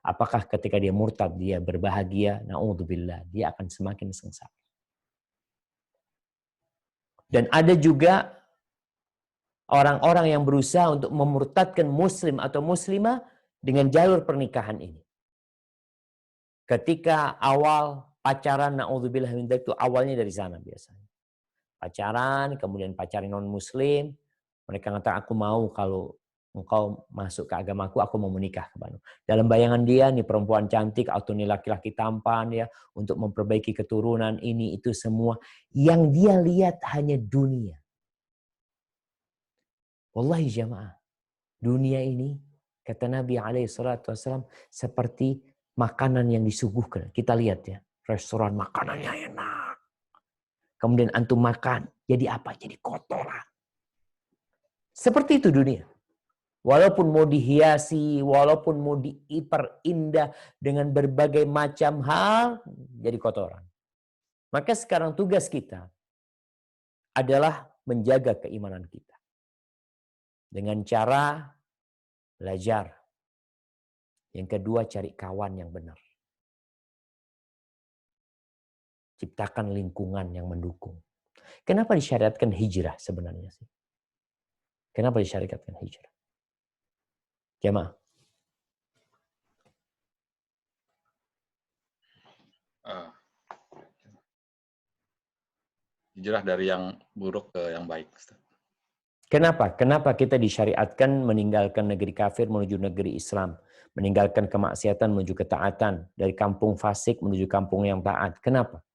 Apakah ketika dia murtad dia berbahagia? Na'udzubillah, dia akan semakin sengsara. Dan ada juga orang-orang yang berusaha untuk memurtadkan muslim atau muslimah dengan jalur pernikahan ini. Ketika awal pacaran, na'udzubillah min dzalik, itu awalnya dari sana biasanya. Pacaran, kemudian pacaran non-muslim. Mereka mengatakan, aku mau kalau engkau masuk ke agamaku, aku mau menikah kepadamu. Dalam bayangan dia, nih perempuan cantik atau nih laki-laki tampan ya, untuk memperbaiki keturunan ini, itu semua. Yang dia lihat hanya dunia. Wallahi jamaah, dunia ini, kata Nabi SAW, seperti makanan yang disuguhkan. Kita lihat ya, restoran makanannya enak. Kemudian antum makan, jadi apa? Jadi kotoran. Seperti itu dunia. Walaupun mau dihiasi, walaupun mau diperindah dengan berbagai macam hal, jadi kotoran. Maka sekarang tugas kita adalah menjaga keimanan kita. Dengan cara belajar. Yang kedua, cari kawan yang benar. Ciptakan lingkungan yang mendukung. Kenapa disyariatkan hijrah sebenarnya sih? Kenapa disyariatkan hijrah? Jamaah. Hijrah dari yang buruk ke yang baik. Kenapa? Kenapa kita disyariatkan meninggalkan negeri kafir menuju negeri Islam? Meninggalkan kemaksiatan menuju ketaatan. Dari kampung fasik menuju kampung yang taat. Kenapa?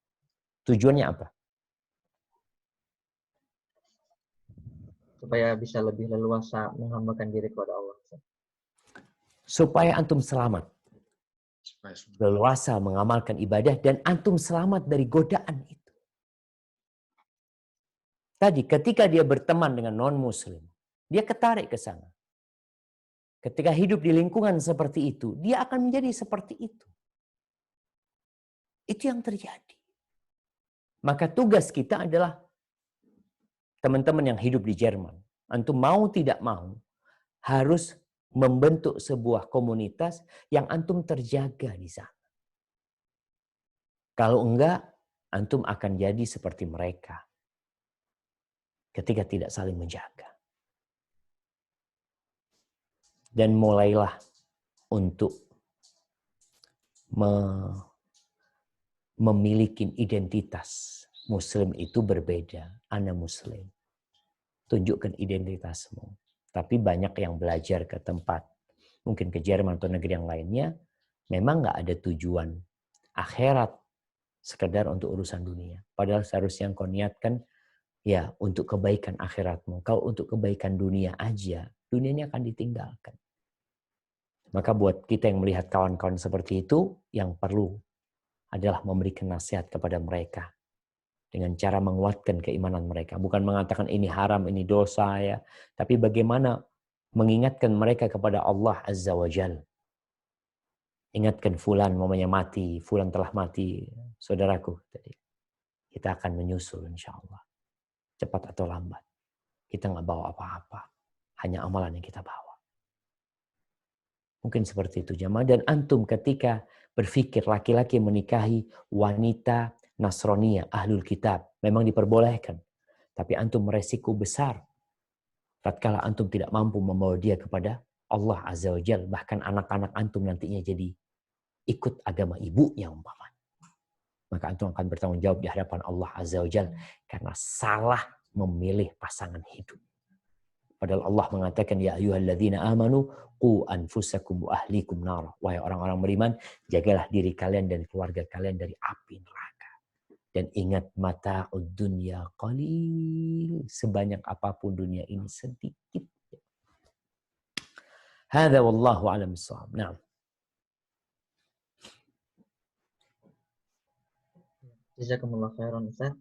Tujuannya apa? Supaya bisa lebih leluasa menghambakan diri kepada Allah. Supaya antum selamat. Leluasa mengamalkan ibadah dan antum selamat dari godaan itu. Tadi ketika dia berteman dengan non-muslim, dia ketarik ke sana. Ketika hidup di lingkungan seperti itu, dia akan menjadi seperti itu. Itu yang terjadi. Maka tugas kita adalah teman-teman yang hidup di Jerman. Antum mau tidak mau harus membentuk sebuah komunitas yang antum terjaga di sana. Kalau enggak, antum akan jadi seperti mereka. Ketika tidak saling menjaga. Dan mulailah untuk memiliki identitas. Muslim itu berbeda. Ana muslim. Tunjukkan identitasmu. Tapi banyak yang belajar ke tempat. Mungkin ke Jerman atau negeri yang lainnya. Memang nggak ada tujuan akhirat. Sekedar untuk urusan dunia. Padahal seharusnya yang kau niatkan ya untuk kebaikan akhiratmu. Kalau untuk kebaikan dunia aja, dunianya akan ditinggalkan. Maka buat kita yang melihat kawan-kawan seperti itu, yang perlu adalah memberikan nasihat kepada mereka. Dengan cara menguatkan keimanan mereka. Bukan mengatakan ini haram, ini dosa ya. Tapi bagaimana mengingatkan mereka kepada Allah Azza wa Jal. Ingatkan fulan mamanya mati, fulan telah mati. Saudaraku, kita akan menyusul insya Allah. Cepat atau lambat. Kita nggak bawa apa-apa. Hanya amalan yang kita bawa. Mungkin seperti itu jamaah. Dan antum ketika berpikir laki-laki menikahi wanita Nasroniyah, ahlul kitab. Memang diperbolehkan. Tapi antum beresiko besar. Tatkala antum tidak mampu membawa dia kepada Allah Azza wa Jalla. Bahkan anak-anak antum nantinya jadi ikut agama ibunya umpamanya. maka antum akan bertanggung jawab di hadapan Allah Azza wa Jalla karena salah memilih pasangan hidup. Padahal Allah mengatakan, ya ayyuhalladzina amanu qu anfusakum wa ahlikum nar. Wahai orang-orang beriman, jagalah diri kalian dan keluarga kalian dari api neraka. Dan ingat, mata'ud dunya qalil. Sebanyak apapun dunia ini sedikit. Hadza wallahu a'lam bissawab. Naam. Jazakumullah khairan Ustaz.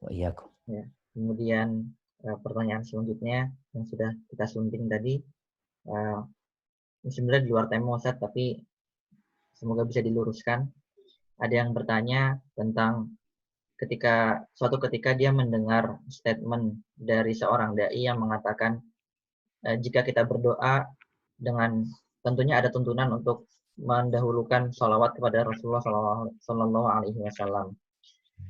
Wa iyyakum. Ya. Kemudian pertanyaan selanjutnya yang sudah kita sunting tadi, ini sebenarnya di luar tema Ustaz, tapi semoga bisa diluruskan. Ada yang bertanya tentang suatu ketika dia mendengar statement dari seorang dai yang mengatakan jika kita berdoa dengan tentunya ada tuntunan untuk mendahulukan sholawat kepada Rasulullah Sallallahu Alaihi Wasallam.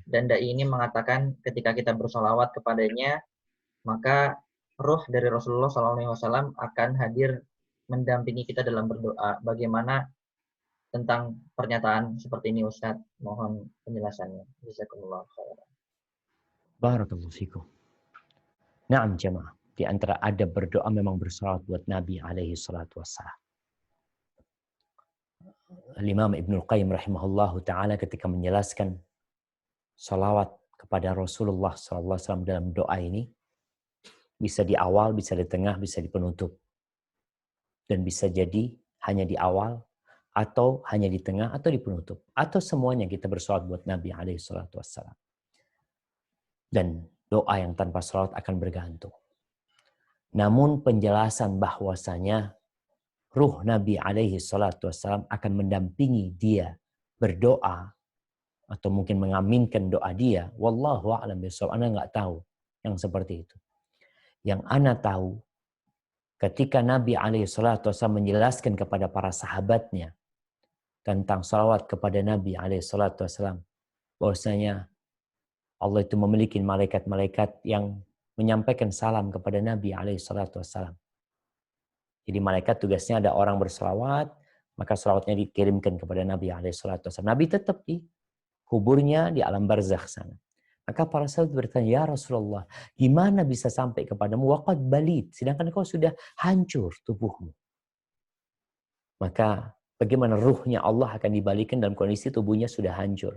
Dan dai ini mengatakan ketika kita bersolawat kepadanya, maka ruh dari Rasulullah SAW akan hadir mendampingi kita dalam berdoa. Bagaimana tentang pernyataan seperti ini Ustaz? Mohon penjelasannya. Jazakumullah khairan. Barakallahu fikum. Naam jemaah. Di antara adab berdoa memang bersalawat buat Nabi alaihi salatu wassalam. Al-Imam Ibnul Qayyim rahimahullahu ta'ala ketika menjelaskan salawat kepada Rasulullah SAW dalam doa ini, bisa di awal, bisa di tengah, bisa di penutup. Dan bisa jadi hanya di awal, atau hanya di tengah, atau di penutup. Atau semuanya kita bersolawat buat Nabi SAW. Dan doa yang tanpa salawat akan bergantung. Namun penjelasan bahwasanya ruh Nabi SAW akan mendampingi dia berdoa, atau mungkin mengaminkan doa dia, wallahu a'lam bishawab, ana nggak tahu yang seperti itu. Yang ana tahu, ketika Nabi SAW menjelaskan kepada para sahabatnya tentang salawat kepada Nabi SAW, bahwasanya Allah itu memiliki malaikat-malaikat yang menyampaikan salam kepada Nabi SAW. Jadi malaikat tugasnya ada orang bersalawat, maka salawatnya dikirimkan kepada Nabi SAW. Nabi tetap di kuburnya di alam barzakh sana. Maka para sahabat bertanya, ya Rasulullah, gimana bisa sampai kepadamu waqad balid, sedangkan kau sudah hancur tubuhmu. Maka bagaimana ruhnya Allah akan dibalikan dalam kondisi tubuhnya sudah hancur.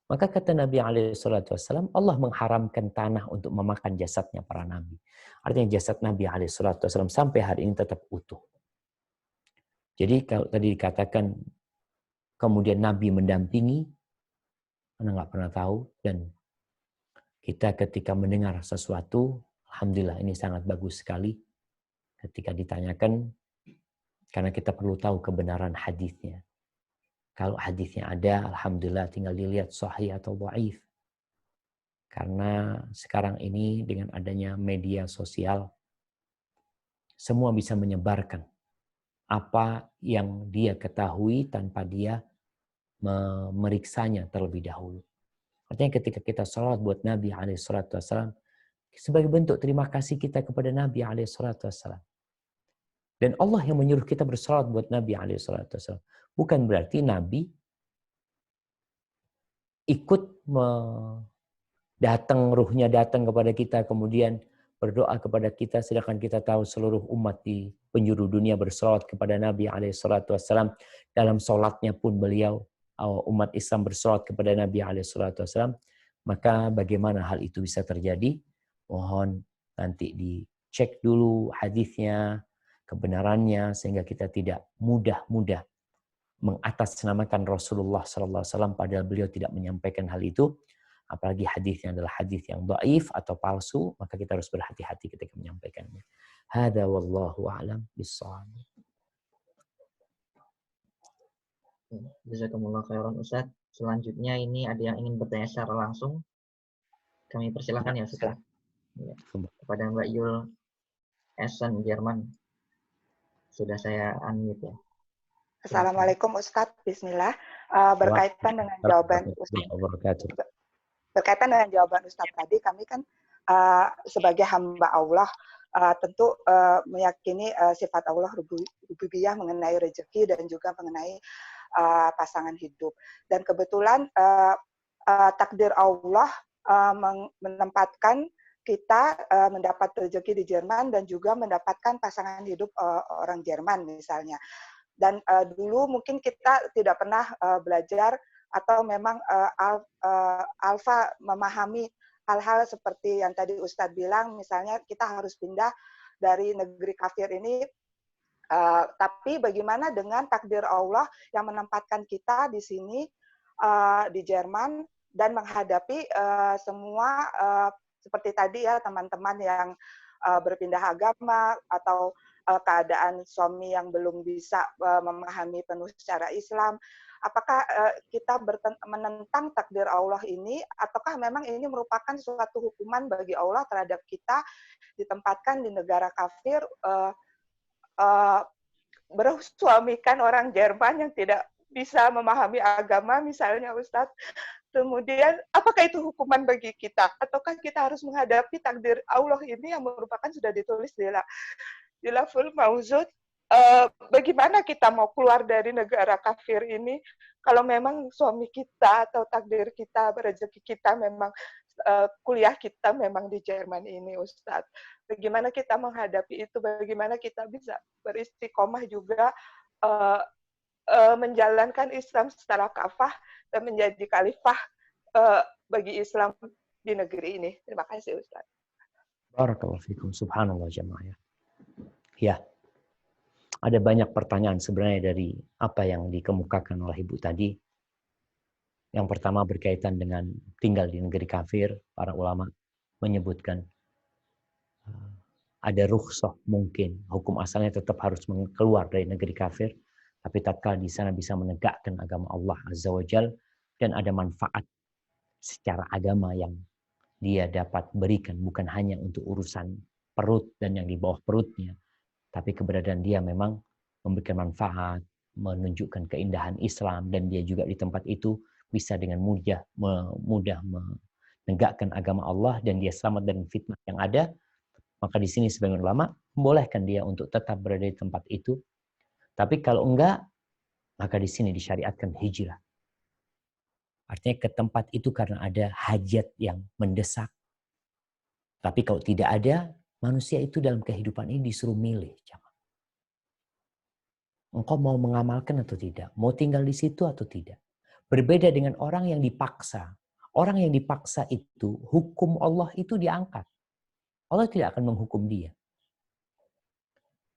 Maka kata Nabi SAW, Allah mengharamkan tanah untuk memakan jasadnya para nabi. Artinya jasad Nabi SAW sampai hari ini tetap utuh. Jadi kalau tadi dikatakan kemudian Nabi mendampingi, Anda nggak pernah tahu, dan kita ketika mendengar sesuatu, alhamdulillah ini sangat bagus sekali ketika ditanyakan, karena kita perlu tahu kebenaran hadisnya. Kalau hadisnya ada, alhamdulillah tinggal dilihat sahih atau dhaif. Karena sekarang ini dengan adanya media sosial, semua bisa menyebarkan apa yang dia ketahui tanpa dia memeriksanya terlebih dahulu. Artinya ketika kita salawat buat Nabi SAW, sebagai bentuk terima kasih kita kepada Nabi SAW. Dan Allah yang menyuruh kita bersalawat buat Nabi SAW. Bukan berarti Nabi ikut ruhnya datang kepada kita, kemudian berdoa kepada kita, sedangkan kita tahu seluruh umat di penjuru dunia bersalawat kepada Nabi SAW. Dalam sholatnya pun beliau, umat Islam bersalawat kepada Nabi SAW, maka bagaimana hal itu bisa terjadi? Mohon nanti dicek dulu hadisnya, kebenarannya, sehingga kita tidak mudah-mudah mengatasnamakan Rasulullah SAW padahal beliau tidak menyampaikan hal itu. Apalagi hadisnya adalah hadis yang dhaif atau palsu, maka kita harus berhati-hati ketika menyampaikannya. Hada wallahu a'lam bissawab. Jazakumullah khairan Ustaz. Selanjutnya ini ada yang ingin bertanya secara langsung. Kami persilahkan ya Ustaz. Ya. Kepada Mbak Yul Essen Jerman. Sudah saya unmute ya. Assalamualaikum Ustaz. Bismillah. Berkaitan dengan jawaban Ustaz. Berkaitan dengan jawaban Ustaz tadi, kami kan sebagai hamba Allah tentu meyakini sifat Allah rububiyah mengenai rezeki dan juga mengenai pasangan hidup. Dan kebetulan takdir Allah menempatkan kita mendapat rezeki di Jerman dan juga mendapatkan pasangan hidup orang Jerman misalnya. Dan dulu mungkin kita tidak pernah belajar atau memang Alfa memahami hal-hal seperti yang tadi Ustadz bilang, misalnya kita harus pindah dari negeri kafir ini, tapi bagaimana dengan takdir Allah yang menempatkan kita di sini di Jerman dan menghadapi semua seperti tadi ya teman-teman yang berpindah agama atau keadaan suami yang belum bisa memahami penuh secara Islam. Apakah kita menentang takdir Allah ini, ataukah memang ini merupakan suatu hukuman bagi Allah terhadap kita ditempatkan di negara kafir, bersuamikan orang Jerman yang tidak bisa memahami agama, misalnya Ustadz. Kemudian, apakah itu hukuman bagi kita? Ataukah kita harus menghadapi takdir Allah ini yang merupakan sudah ditulis di Lafzul Mauzud? Bagaimana kita mau keluar dari negara kafir ini kalau memang suami kita atau takdir kita, rezeki kita memang kuliah kita memang di Jerman ini, Ustadz. Bagaimana kita menghadapi itu? Bagaimana kita bisa beristiqomah juga menjalankan Islam secara kafah dan menjadi khalifah bagi Islam di negeri ini. Terima kasih, Ustaz. Barakallahu fikum. Subhanallah jamaah. Ya, ada banyak pertanyaan sebenarnya dari apa yang dikemukakan oleh Ibu tadi. Yang pertama berkaitan dengan tinggal di negeri kafir. Para ulama menyebutkan ada rukhsah mungkin. Hukum asalnya tetap harus keluar dari negeri kafir. Tapi tatkala di sana bisa menegakkan agama Allah Azza wa Jal dan ada manfaat secara agama yang dia dapat berikan bukan hanya untuk urusan perut dan yang di bawah perutnya, tapi keberadaan dia memang memberikan manfaat, menunjukkan keindahan Islam dan dia juga di tempat itu bisa dengan mudah menegakkan agama Allah dan dia selamat dari fitnah yang ada. Maka di sini sebagian ulama membolehkan dia untuk tetap berada di tempat itu. Tapi kalau enggak, maka di sini disyariatkan hijrah. Artinya ke tempat itu karena ada hajat yang mendesak. Tapi kalau tidak ada, manusia itu dalam kehidupan ini disuruh milih. Engkau mau mengamalkan atau tidak? Mau tinggal di situ atau tidak? Berbeda dengan orang yang dipaksa. Orang yang dipaksa itu, hukum Allah itu diangkat. Allah tidak akan menghukum dia.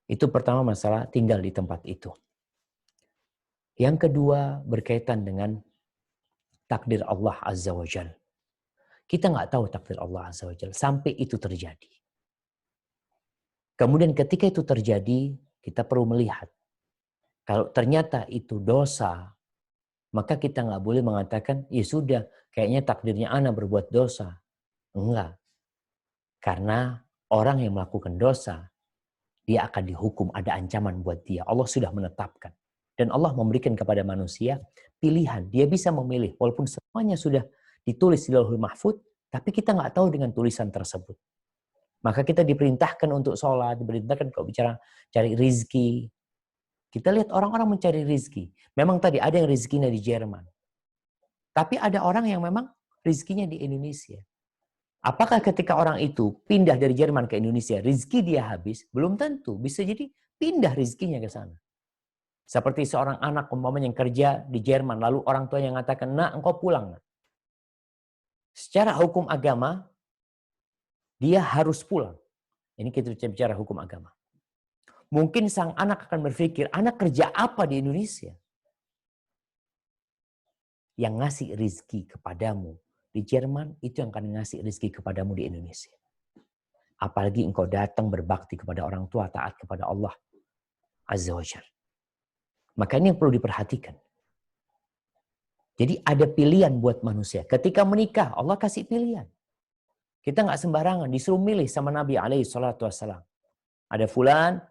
Itu pertama masalah tinggal di tempat itu. Yang kedua berkaitan dengan takdir Allah Azza wa Jal. Kita nggak tahu takdir Allah Azza wa Jal sampai itu terjadi. Kemudian ketika itu terjadi, kita perlu melihat. Kalau ternyata itu dosa, maka kita nggak boleh mengatakan, ya sudah, kayaknya takdirnya ana berbuat dosa. Enggak. Karena orang yang melakukan dosa, dia akan dihukum, ada ancaman buat dia. Allah sudah menetapkan. Dan Allah memberikan kepada manusia pilihan. Dia bisa memilih. Walaupun semuanya sudah ditulis di Lauhul Mahfuz, tapi kita nggak tahu dengan tulisan tersebut. Maka kita diperintahkan untuk sholat, diperintahkan kalau bicara cari rizki. Kita lihat orang-orang mencari rizki. Memang tadi ada yang rizkinya di Jerman. Tapi ada orang yang memang rizkinya di Indonesia. Apakah ketika orang itu pindah dari Jerman ke Indonesia, rizki dia habis? Belum tentu. Bisa jadi pindah rizkinya ke sana. Seperti seorang anak umpamanya yang kerja di Jerman, lalu orang tuanya mengatakan, nak engkau pulang. Secara hukum agama, dia harus pulang. Ini kita bicara hukum agama. Mungkin sang anak akan berpikir, anak kerja apa di Indonesia? Yang ngasih rizki kepadamu di Jerman, itu yang akan ngasih rizki kepadamu di Indonesia. Apalagi engkau datang berbakti kepada orang tua, taat kepada Allah Azza wa Jalla. Maka ini yang perlu diperhatikan. Jadi ada pilihan buat manusia. Ketika menikah, Allah kasih pilihan. Kita nggak sembarangan, disuruh milih sama Nabi SAW. Ada fulan,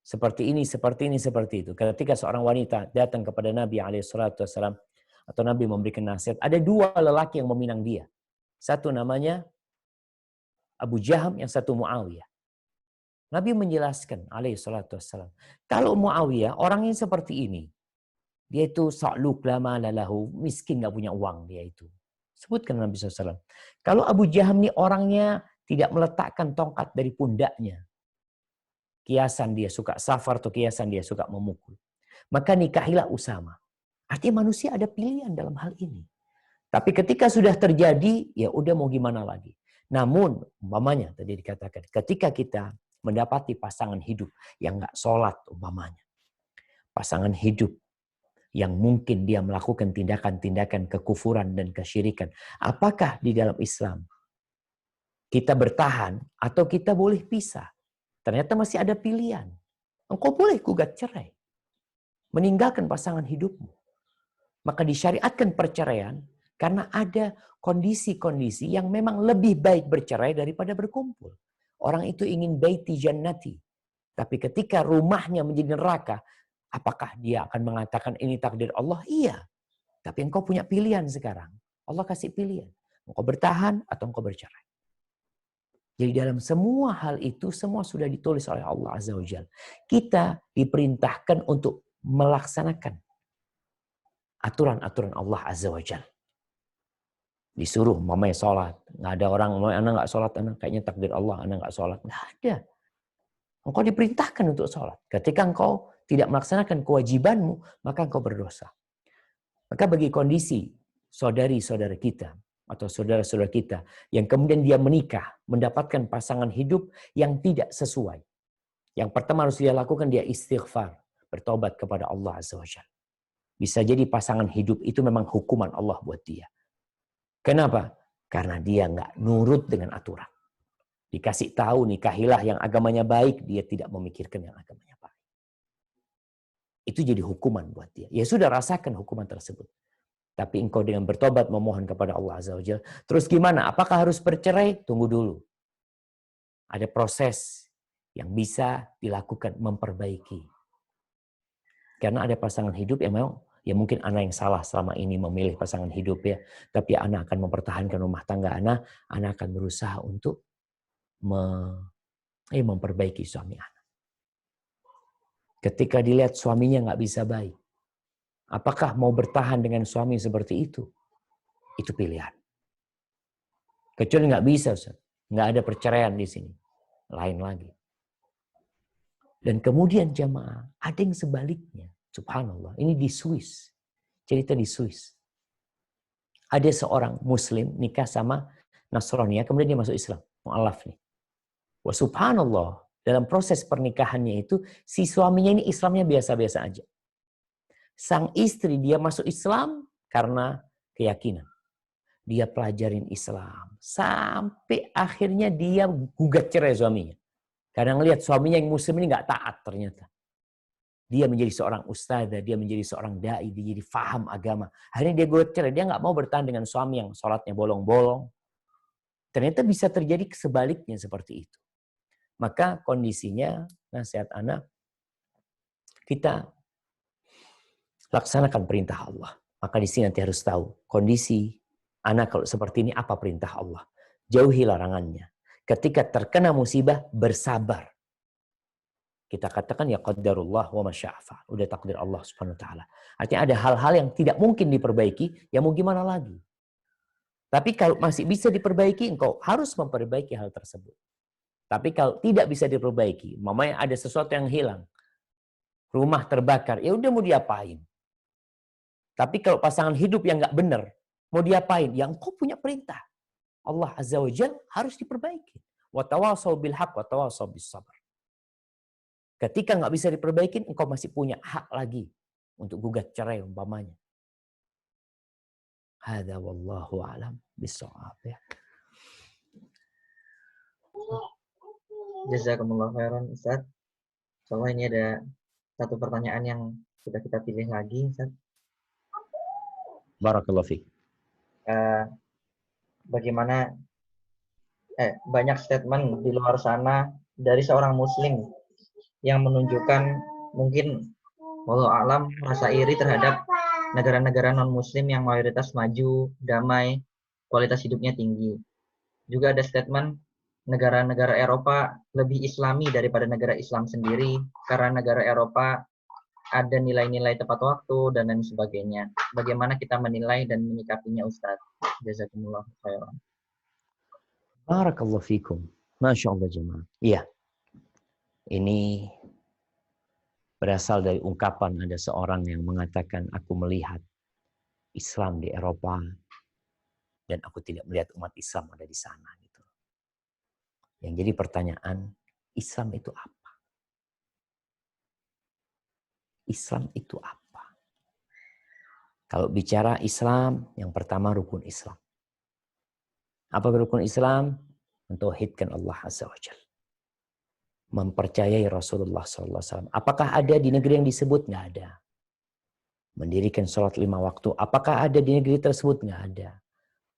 seperti ini, seperti ini, seperti itu. Ketika seorang wanita datang kepada Nabi SAW, atau Nabi memberikan nasihat, ada dua lelaki yang meminang dia. Satu namanya Abu Jaham, yang satu Muawiyah. Nabi menjelaskan alaihi salatu wassalam, kalau Muawiyah orangnya seperti ini, Dia itu sa'luk lama lalahu, miskin nggak punya uang dia itu. Sebutkan Nabi SAW. Kalau Abu Jaham ini orangnya tidak meletakkan tongkat dari pundaknya. Kiasan dia suka safar atau kiasan dia suka memukul. Maka nikahilah Usama. Artinya manusia ada pilihan dalam hal ini. Tapi ketika sudah terjadi, ya udah mau gimana lagi. Namun, umpamanya tadi dikatakan, ketika kita mendapati pasangan hidup yang nggak sholat, umpamanya. Pasangan hidup yang mungkin dia melakukan tindakan-tindakan kekufuran dan kesyirikan. Apakah di dalam Islam kita bertahan atau kita boleh pisah? Ternyata masih ada pilihan. Engkau boleh gugat cerai. Meninggalkan pasangan hidupmu. Maka disyariatkan perceraian karena ada kondisi-kondisi yang memang lebih baik bercerai daripada berkumpul. Orang itu ingin baiti jannati. Tapi ketika rumahnya menjadi neraka, apakah dia akan mengatakan ini takdir Allah? Iya. Tapi engkau punya pilihan sekarang. Allah kasih pilihan. Engkau bertahan atau engkau bercerai. Jadi dalam semua hal itu, semua sudah ditulis oleh Allah Azza wa Jalla. Kita diperintahkan untuk melaksanakan aturan-aturan Allah Azza wa Jalla. Disuruh mamanya sholat. Nggak ada orang, mamanya anak nggak sholat, anak kayaknya takdir Allah, anak nggak sholat. Nggak ada. Engkau diperintahkan untuk sholat. Ketika engkau tidak melaksanakan kewajibanmu, maka engkau berdosa. Maka bagi kondisi saudari-saudara kita, atau saudara-saudara kita, yang kemudian dia menikah, mendapatkan pasangan hidup yang tidak sesuai. Yang pertama harus dia lakukan, dia istighfar. Bertobat kepada Allah Azza wa Jalla. Bisa jadi pasangan hidup itu memang hukuman Allah buat dia. Kenapa? Karena dia nggak nurut dengan aturan. Dikasih tahu nikahilah yang agamanya baik, dia tidak memikirkan yang agamanya baik. Itu jadi hukuman buat dia. Ya sudah, rasakan hukuman tersebut. Tapi engkau dengan bertobat memohon kepada Allah Azza wa Jalla. Terus gimana? Apakah harus bercerai? Tunggu dulu. Ada proses yang bisa dilakukan memperbaiki. Karena ada pasangan hidup yang memang, ya mungkin anak yang salah selama ini memilih pasangan hidup ya. Tapi anak akan mempertahankan rumah tangga anak akan berusaha untuk memperbaiki suami anak. Ketika dilihat suaminya nggak bisa baik, apakah mau bertahan dengan suami seperti itu? Itu pilihan. Kecuali nggak bisa, Ustaz. Nggak ada perceraian di sini. Lain lagi. Dan kemudian jamaah, ada yang sebaliknya. Subhanallah. Ini di Swiss. Cerita di Swiss. Ada seorang Muslim nikah sama Nasrani, kemudian dia masuk Islam. Mu'alaf nih. Wah, subhanallah. Dalam proses pernikahannya itu, si suaminya ini Islamnya biasa-biasa aja. Sang istri dia masuk Islam karena keyakinan. Dia pelajarin Islam. Sampai akhirnya dia gugat cerai suaminya. Karena ngelihat suaminya yang muslim ini nggak taat ternyata. Dia menjadi seorang ustadzah, dia menjadi seorang da'i, dia jadi faham agama. Akhirnya dia gugat cerai. Dia nggak mau bertahan dengan suami yang sholatnya bolong-bolong. Ternyata bisa terjadi sebaliknya seperti itu. Maka kondisinya, nasihat anak, kita laksanakan perintah Allah. Maka di sini nanti harus tahu kondisi anak kalau seperti ini apa perintah Allah. Jauhi larangannya. Ketika terkena musibah, bersabar. Kita katakan ya qadarullah wa masya'fa. Udah takdir Allah Subhanahu wa taala. Artinya ada hal-hal yang tidak mungkin diperbaiki, ya mau gimana lagi? Tapi kalau masih bisa diperbaiki, engkau harus memperbaiki hal tersebut. Tapi kalau tidak bisa diperbaiki, mamanya ada sesuatu yang hilang. Rumah terbakar, ya udah mau diapain? Tapi kalau pasangan hidup yang nggak benar, mau diapain? Ya engkau punya perintah. Allah Azza wa Jalla harus diperbaiki. Wa tawasau bil haq wa tawasau bis sabr. Ketika nggak bisa diperbaiki, engkau masih punya hak lagi untuk gugat cerai umpamanya. Hadza wallahu a'lam bis-shawab ya. Jazakumullah khairan, Ustaz. Soalnya ini ada satu pertanyaan yang sudah kita pilih lagi, Ustaz. Barakallahu fiik. Bagaimana banyak statement di luar sana dari seorang muslim yang menunjukkan mungkin wallahu a'lam rasa iri terhadap negara-negara non-muslim yang mayoritas maju, damai, kualitas hidupnya tinggi. Juga ada statement negara-negara Eropa lebih islami daripada negara Islam sendiri karena negara Eropa ada nilai-nilai tepat waktu dan lain sebagainya. Bagaimana kita menilai dan menyikapinya, Ustadz? Jazakumullah khairan. Barakallahu fikum. Masya Allah jemaah. Iya. Ini berasal dari ungkapan ada seorang yang mengatakan, aku melihat Islam di Eropa dan aku tidak melihat umat Islam ada di sana. Gitu. Yang jadi pertanyaan, Islam itu apa? Islam itu apa? Kalau bicara Islam, yang pertama rukun Islam. Apa rukun Islam? Mentauhidkan Allah Azza wa Jalla. Mempercayai Rasulullah SAW. Apakah ada di negeri yang disebut? Nggak ada. Mendirikan sholat 5 waktu. Apakah ada di negeri tersebut? Nggak ada.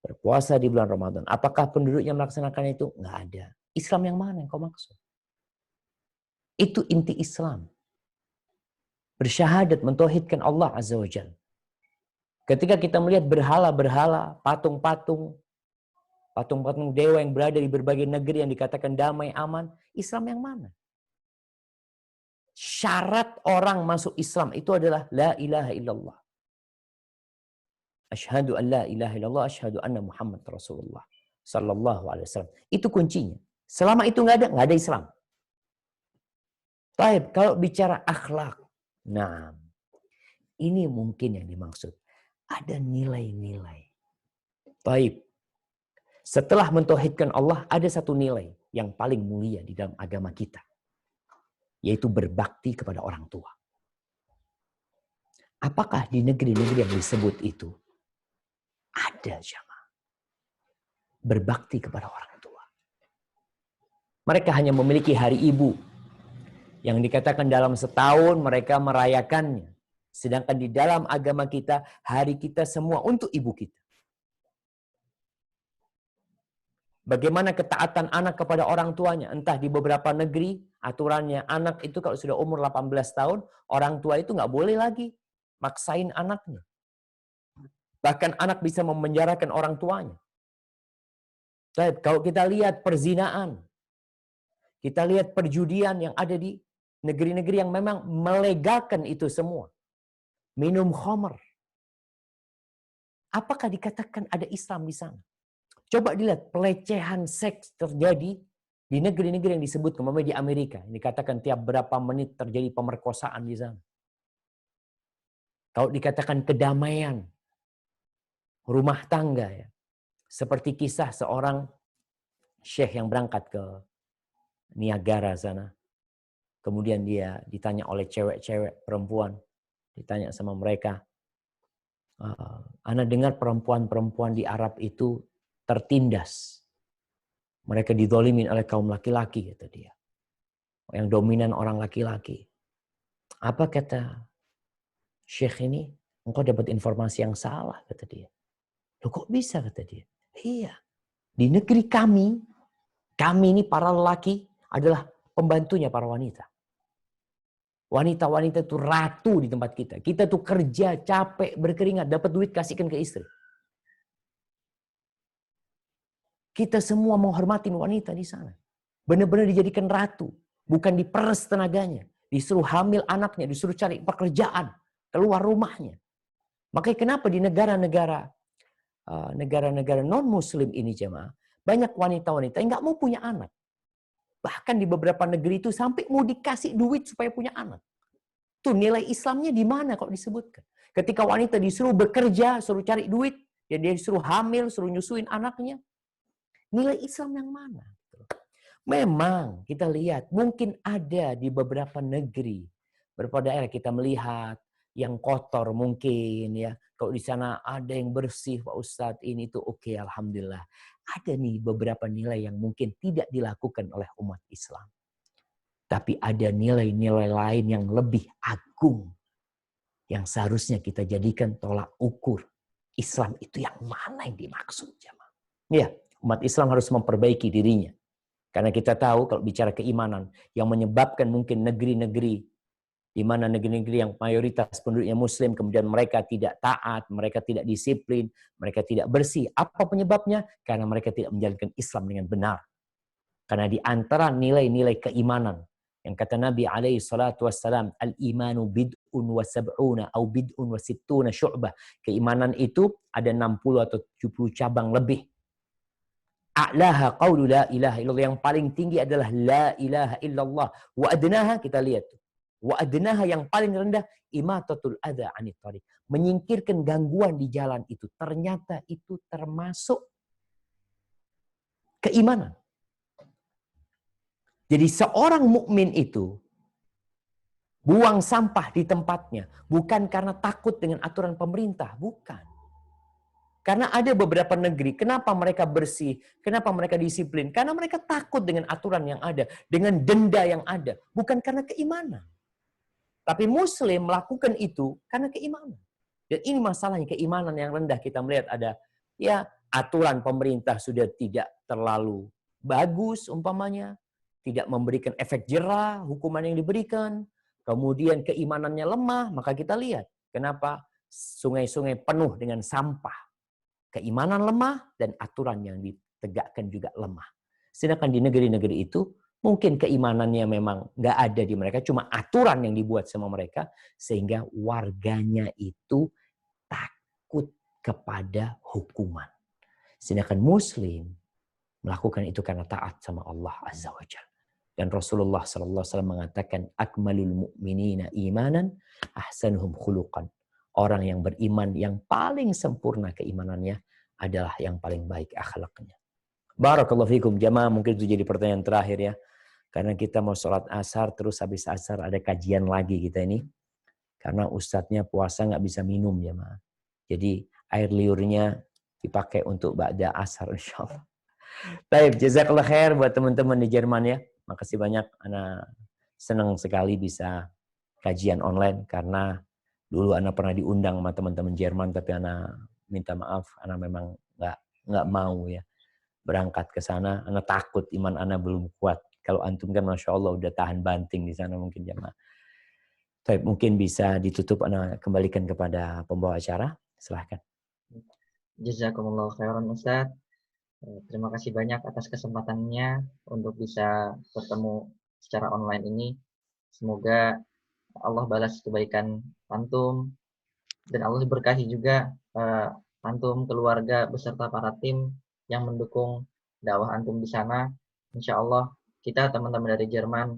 Berpuasa di bulan Ramadan. Apakah penduduknya melaksanakan itu? Nggak ada. Islam yang mana yang kau maksud? Itu inti Islam. Bersyahadat, mentauhidkan Allah Azza wa Jalla. Ketika kita melihat berhala-berhala, patung-patung dewa yang berada di berbagai negeri yang dikatakan damai, aman, Islam yang mana? Syarat orang masuk Islam itu adalah la ilaha illallah. Asyhadu an la ilaha illallah, asyhadu anna Muhammad Rasulullah sallallahu alaihi wasallam. Itu kuncinya. Selama itu nggak ada Islam. Baik, kalau bicara akhlak, nah, ini mungkin yang dimaksud. Ada nilai-nilai. Baik. Setelah mentauhidkan Allah, ada satu nilai yang paling mulia di dalam agama kita. Yaitu berbakti kepada orang tua. Apakah di negeri-negeri yang disebut itu ada jamaah berbakti kepada orang tua? Mereka hanya memiliki hari ibu yang dikatakan dalam setahun mereka merayakannya. Sedangkan di dalam agama kita, hari kita semua untuk ibu kita. Bagaimana ketaatan anak kepada orang tuanya? Entah di beberapa negeri, aturannya anak itu kalau sudah umur 18 tahun, orang tua itu nggak boleh lagi maksain anaknya. Bahkan anak bisa memenjarakan orang tuanya. Kalau kita lihat perzinaan, kita lihat perjudian yang ada di negeri-negeri yang memang melegalkan itu semua. Minum khamr. Apakah dikatakan ada Islam di sana? Coba dilihat pelecehan seks terjadi di negeri-negeri yang disebut kemarin di Amerika. Ini dikatakan tiap berapa menit terjadi pemerkosaan di sana. Kalau dikatakan kedamaian rumah tangga ya. Seperti kisah seorang syekh yang berangkat ke Niagara sana. Kemudian dia ditanya oleh cewek-cewek perempuan. Ditanya sama mereka. Ana dengar perempuan-perempuan di Arab itu tertindas. Mereka dizolimin oleh kaum laki-laki, kata dia. Yang dominan orang laki-laki. Apa kata syekh ini? Engkau dapat informasi yang salah, kata dia. Loh kok bisa, kata dia. Iya. Di negeri kami ini para lelaki adalah pembantunya para wanita. Wanita-wanita itu ratu di tempat kita. Kita tuh kerja, capek, berkeringat, dapat duit kasihkan ke istri. Kita semua menghormati wanita di sana. Benar-benar dijadikan ratu. Bukan diperes tenaganya. Disuruh hamil anaknya, disuruh cari pekerjaan. Keluar rumahnya. Makanya kenapa di negara-negara non-muslim ini jemaah, banyak wanita-wanita yang nggak mau punya anak. Bahkan di beberapa negeri itu sampai mau dikasih duit supaya punya anak. Tuh nilai Islamnya di mana kok disebutkan? Ketika wanita disuruh bekerja, suruh cari duit, ya dia disuruh hamil, suruh nyusuin anaknya. Nilai Islam yang mana? Memang kita lihat mungkin ada di beberapa negeri, beberapa daerah kita melihat yang kotor mungkin ya. Kalau di sana ada yang bersih Pak Ustadz, ini tuh oke, alhamdulillah. Ada nih beberapa nilai yang mungkin tidak dilakukan oleh umat Islam. Tapi ada nilai-nilai lain yang lebih agung. Yang seharusnya kita jadikan tolak ukur. Islam itu yang mana yang dimaksud jemaah? Ya, umat Islam harus memperbaiki dirinya. Karena kita tahu kalau bicara keimanan yang menyebabkan mungkin negeri-negeri di mana negeri-negeri yang mayoritas penduduknya muslim kemudian mereka tidak taat, mereka tidak disiplin, mereka tidak bersih. Apa penyebabnya? Karena mereka tidak menjalankan Islam dengan benar. Karena di antara nilai-nilai keimanan Yang kata Nabi alaihi salatu wassalam, al-imanu bid'un wa sab'una atau bid'un wa sittuna syu'bah. Keimanan itu ada 60 atau 70 cabang lebih. A'laha qawlu la ilaha illallah. Yang paling tinggi adalah la ilaha illallah. Wa adnaha, kita lihat. Wa adnaha yang paling rendah, imatatul adha anit thariq. Menyingkirkan gangguan di jalan itu. Ternyata itu termasuk keimanan. Jadi seorang mukmin itu buang sampah di tempatnya bukan karena takut dengan aturan pemerintah, bukan. Karena ada beberapa negeri, kenapa mereka bersih, kenapa mereka disiplin? Karena mereka takut dengan aturan yang ada, dengan denda yang ada, bukan karena keimanan. Tapi Muslim melakukan itu karena keimanan. Dan ini masalahnya, keimanan yang rendah. Kita melihat ada, ya, aturan pemerintah sudah tidak terlalu bagus umpamanya, tidak memberikan efek jera hukuman yang diberikan, kemudian keimanannya lemah, maka kita lihat kenapa sungai-sungai penuh dengan sampah. Keimanan lemah dan aturan yang ditegakkan juga lemah. Sedangkan di negeri-negeri itu mungkin keimanannya memang nggak ada di mereka, cuma aturan yang dibuat sama mereka sehingga warganya itu takut kepada hukuman. Sedangkan Muslim melakukan itu karena taat sama Allah Azza wa Jalla. Dan Rasulullah SAW mengatakan, akmalul mu'minina imanan, ahsanuhum khuluqan. Orang yang beriman yang paling sempurna keimanannya adalah yang paling baik akhlaknya. Barakallahu fikum jamaah, mungkin itu jadi pertanyaan terakhir ya. Karena kita mau sholat asar, terus habis asar ada kajian lagi kita ini. Karena ustadznya puasa nggak bisa minum jamaah. Jadi air liurnya dipakai untuk ba'da asar insyaallah. Baik, jazakallah khair buat teman-teman di Jerman ya. Makasih banyak, Ana senang sekali bisa kajian online karena dulu Ana pernah diundang sama teman-teman Jerman tapi Ana minta maaf, Ana memang nggak mau ya berangkat ke sana. Ana takut, iman Ana belum kuat. Kalau antum kan Masya Allah udah tahan banting di sana mungkin jamaah. Baik, mungkin bisa ditutup, Ana kembalikan kepada pembawa acara. Silahkan. Jazakumullah khairan Ustaz. Terima kasih banyak atas kesempatannya untuk bisa bertemu secara online ini. Semoga Allah balas kebaikan antum dan Allah berkahi juga antum, keluarga beserta para tim yang mendukung dakwah antum di sana. Insya Allah kita teman-teman dari Jerman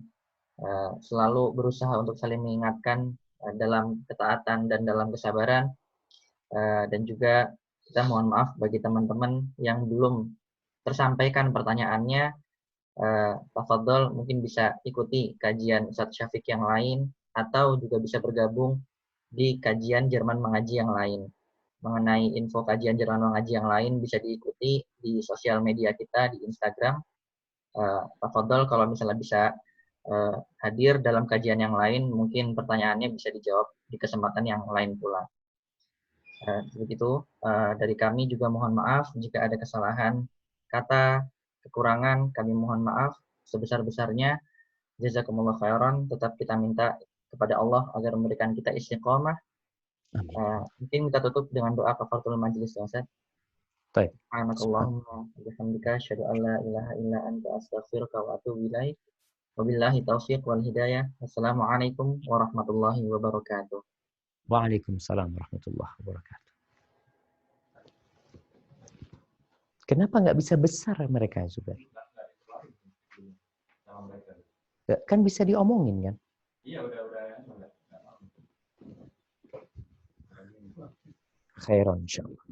selalu berusaha untuk saling mengingatkan dalam ketaatan dan dalam kesabaran, dan juga kita mohon maaf bagi teman-teman yang belum tersampaikan pertanyaannya. Tafadhol mungkin bisa ikuti kajian Ustadz Syafiq yang lain atau juga bisa bergabung di kajian Jerman Mengaji yang lain. Mengenai info kajian Jerman Mengaji yang lain bisa diikuti di sosial media kita di Instagram. Tafadhol kalau misalnya bisa hadir dalam kajian yang lain, mungkin pertanyaannya bisa dijawab di kesempatan yang lain pula. Begitu, dari kami juga mohon maaf jika ada kesalahan kata, kekurangan, kami mohon maaf sebesar-besarnya. Jazakumullah khairan, tetap kita minta kepada Allah agar memberikan kita istiqomah. Mungkin kita tutup dengan doa kafaratul majelis ya Ustaz. Baik. Subhanakallahumma wa bihamdika asyhadu an la ilaha illa anta astaghfiruka wa atubu ilaik. Wabillahi taufiq wal hidayah. Wassalamualaikum warahmatullahi wabarakatuh. Waalaikumsalam warahmatullahi wabarakatuh. Kenapa nggak bisa besar mereka juga? Kan bisa diomongin kan? Iya, udah. Khairan insyaallah.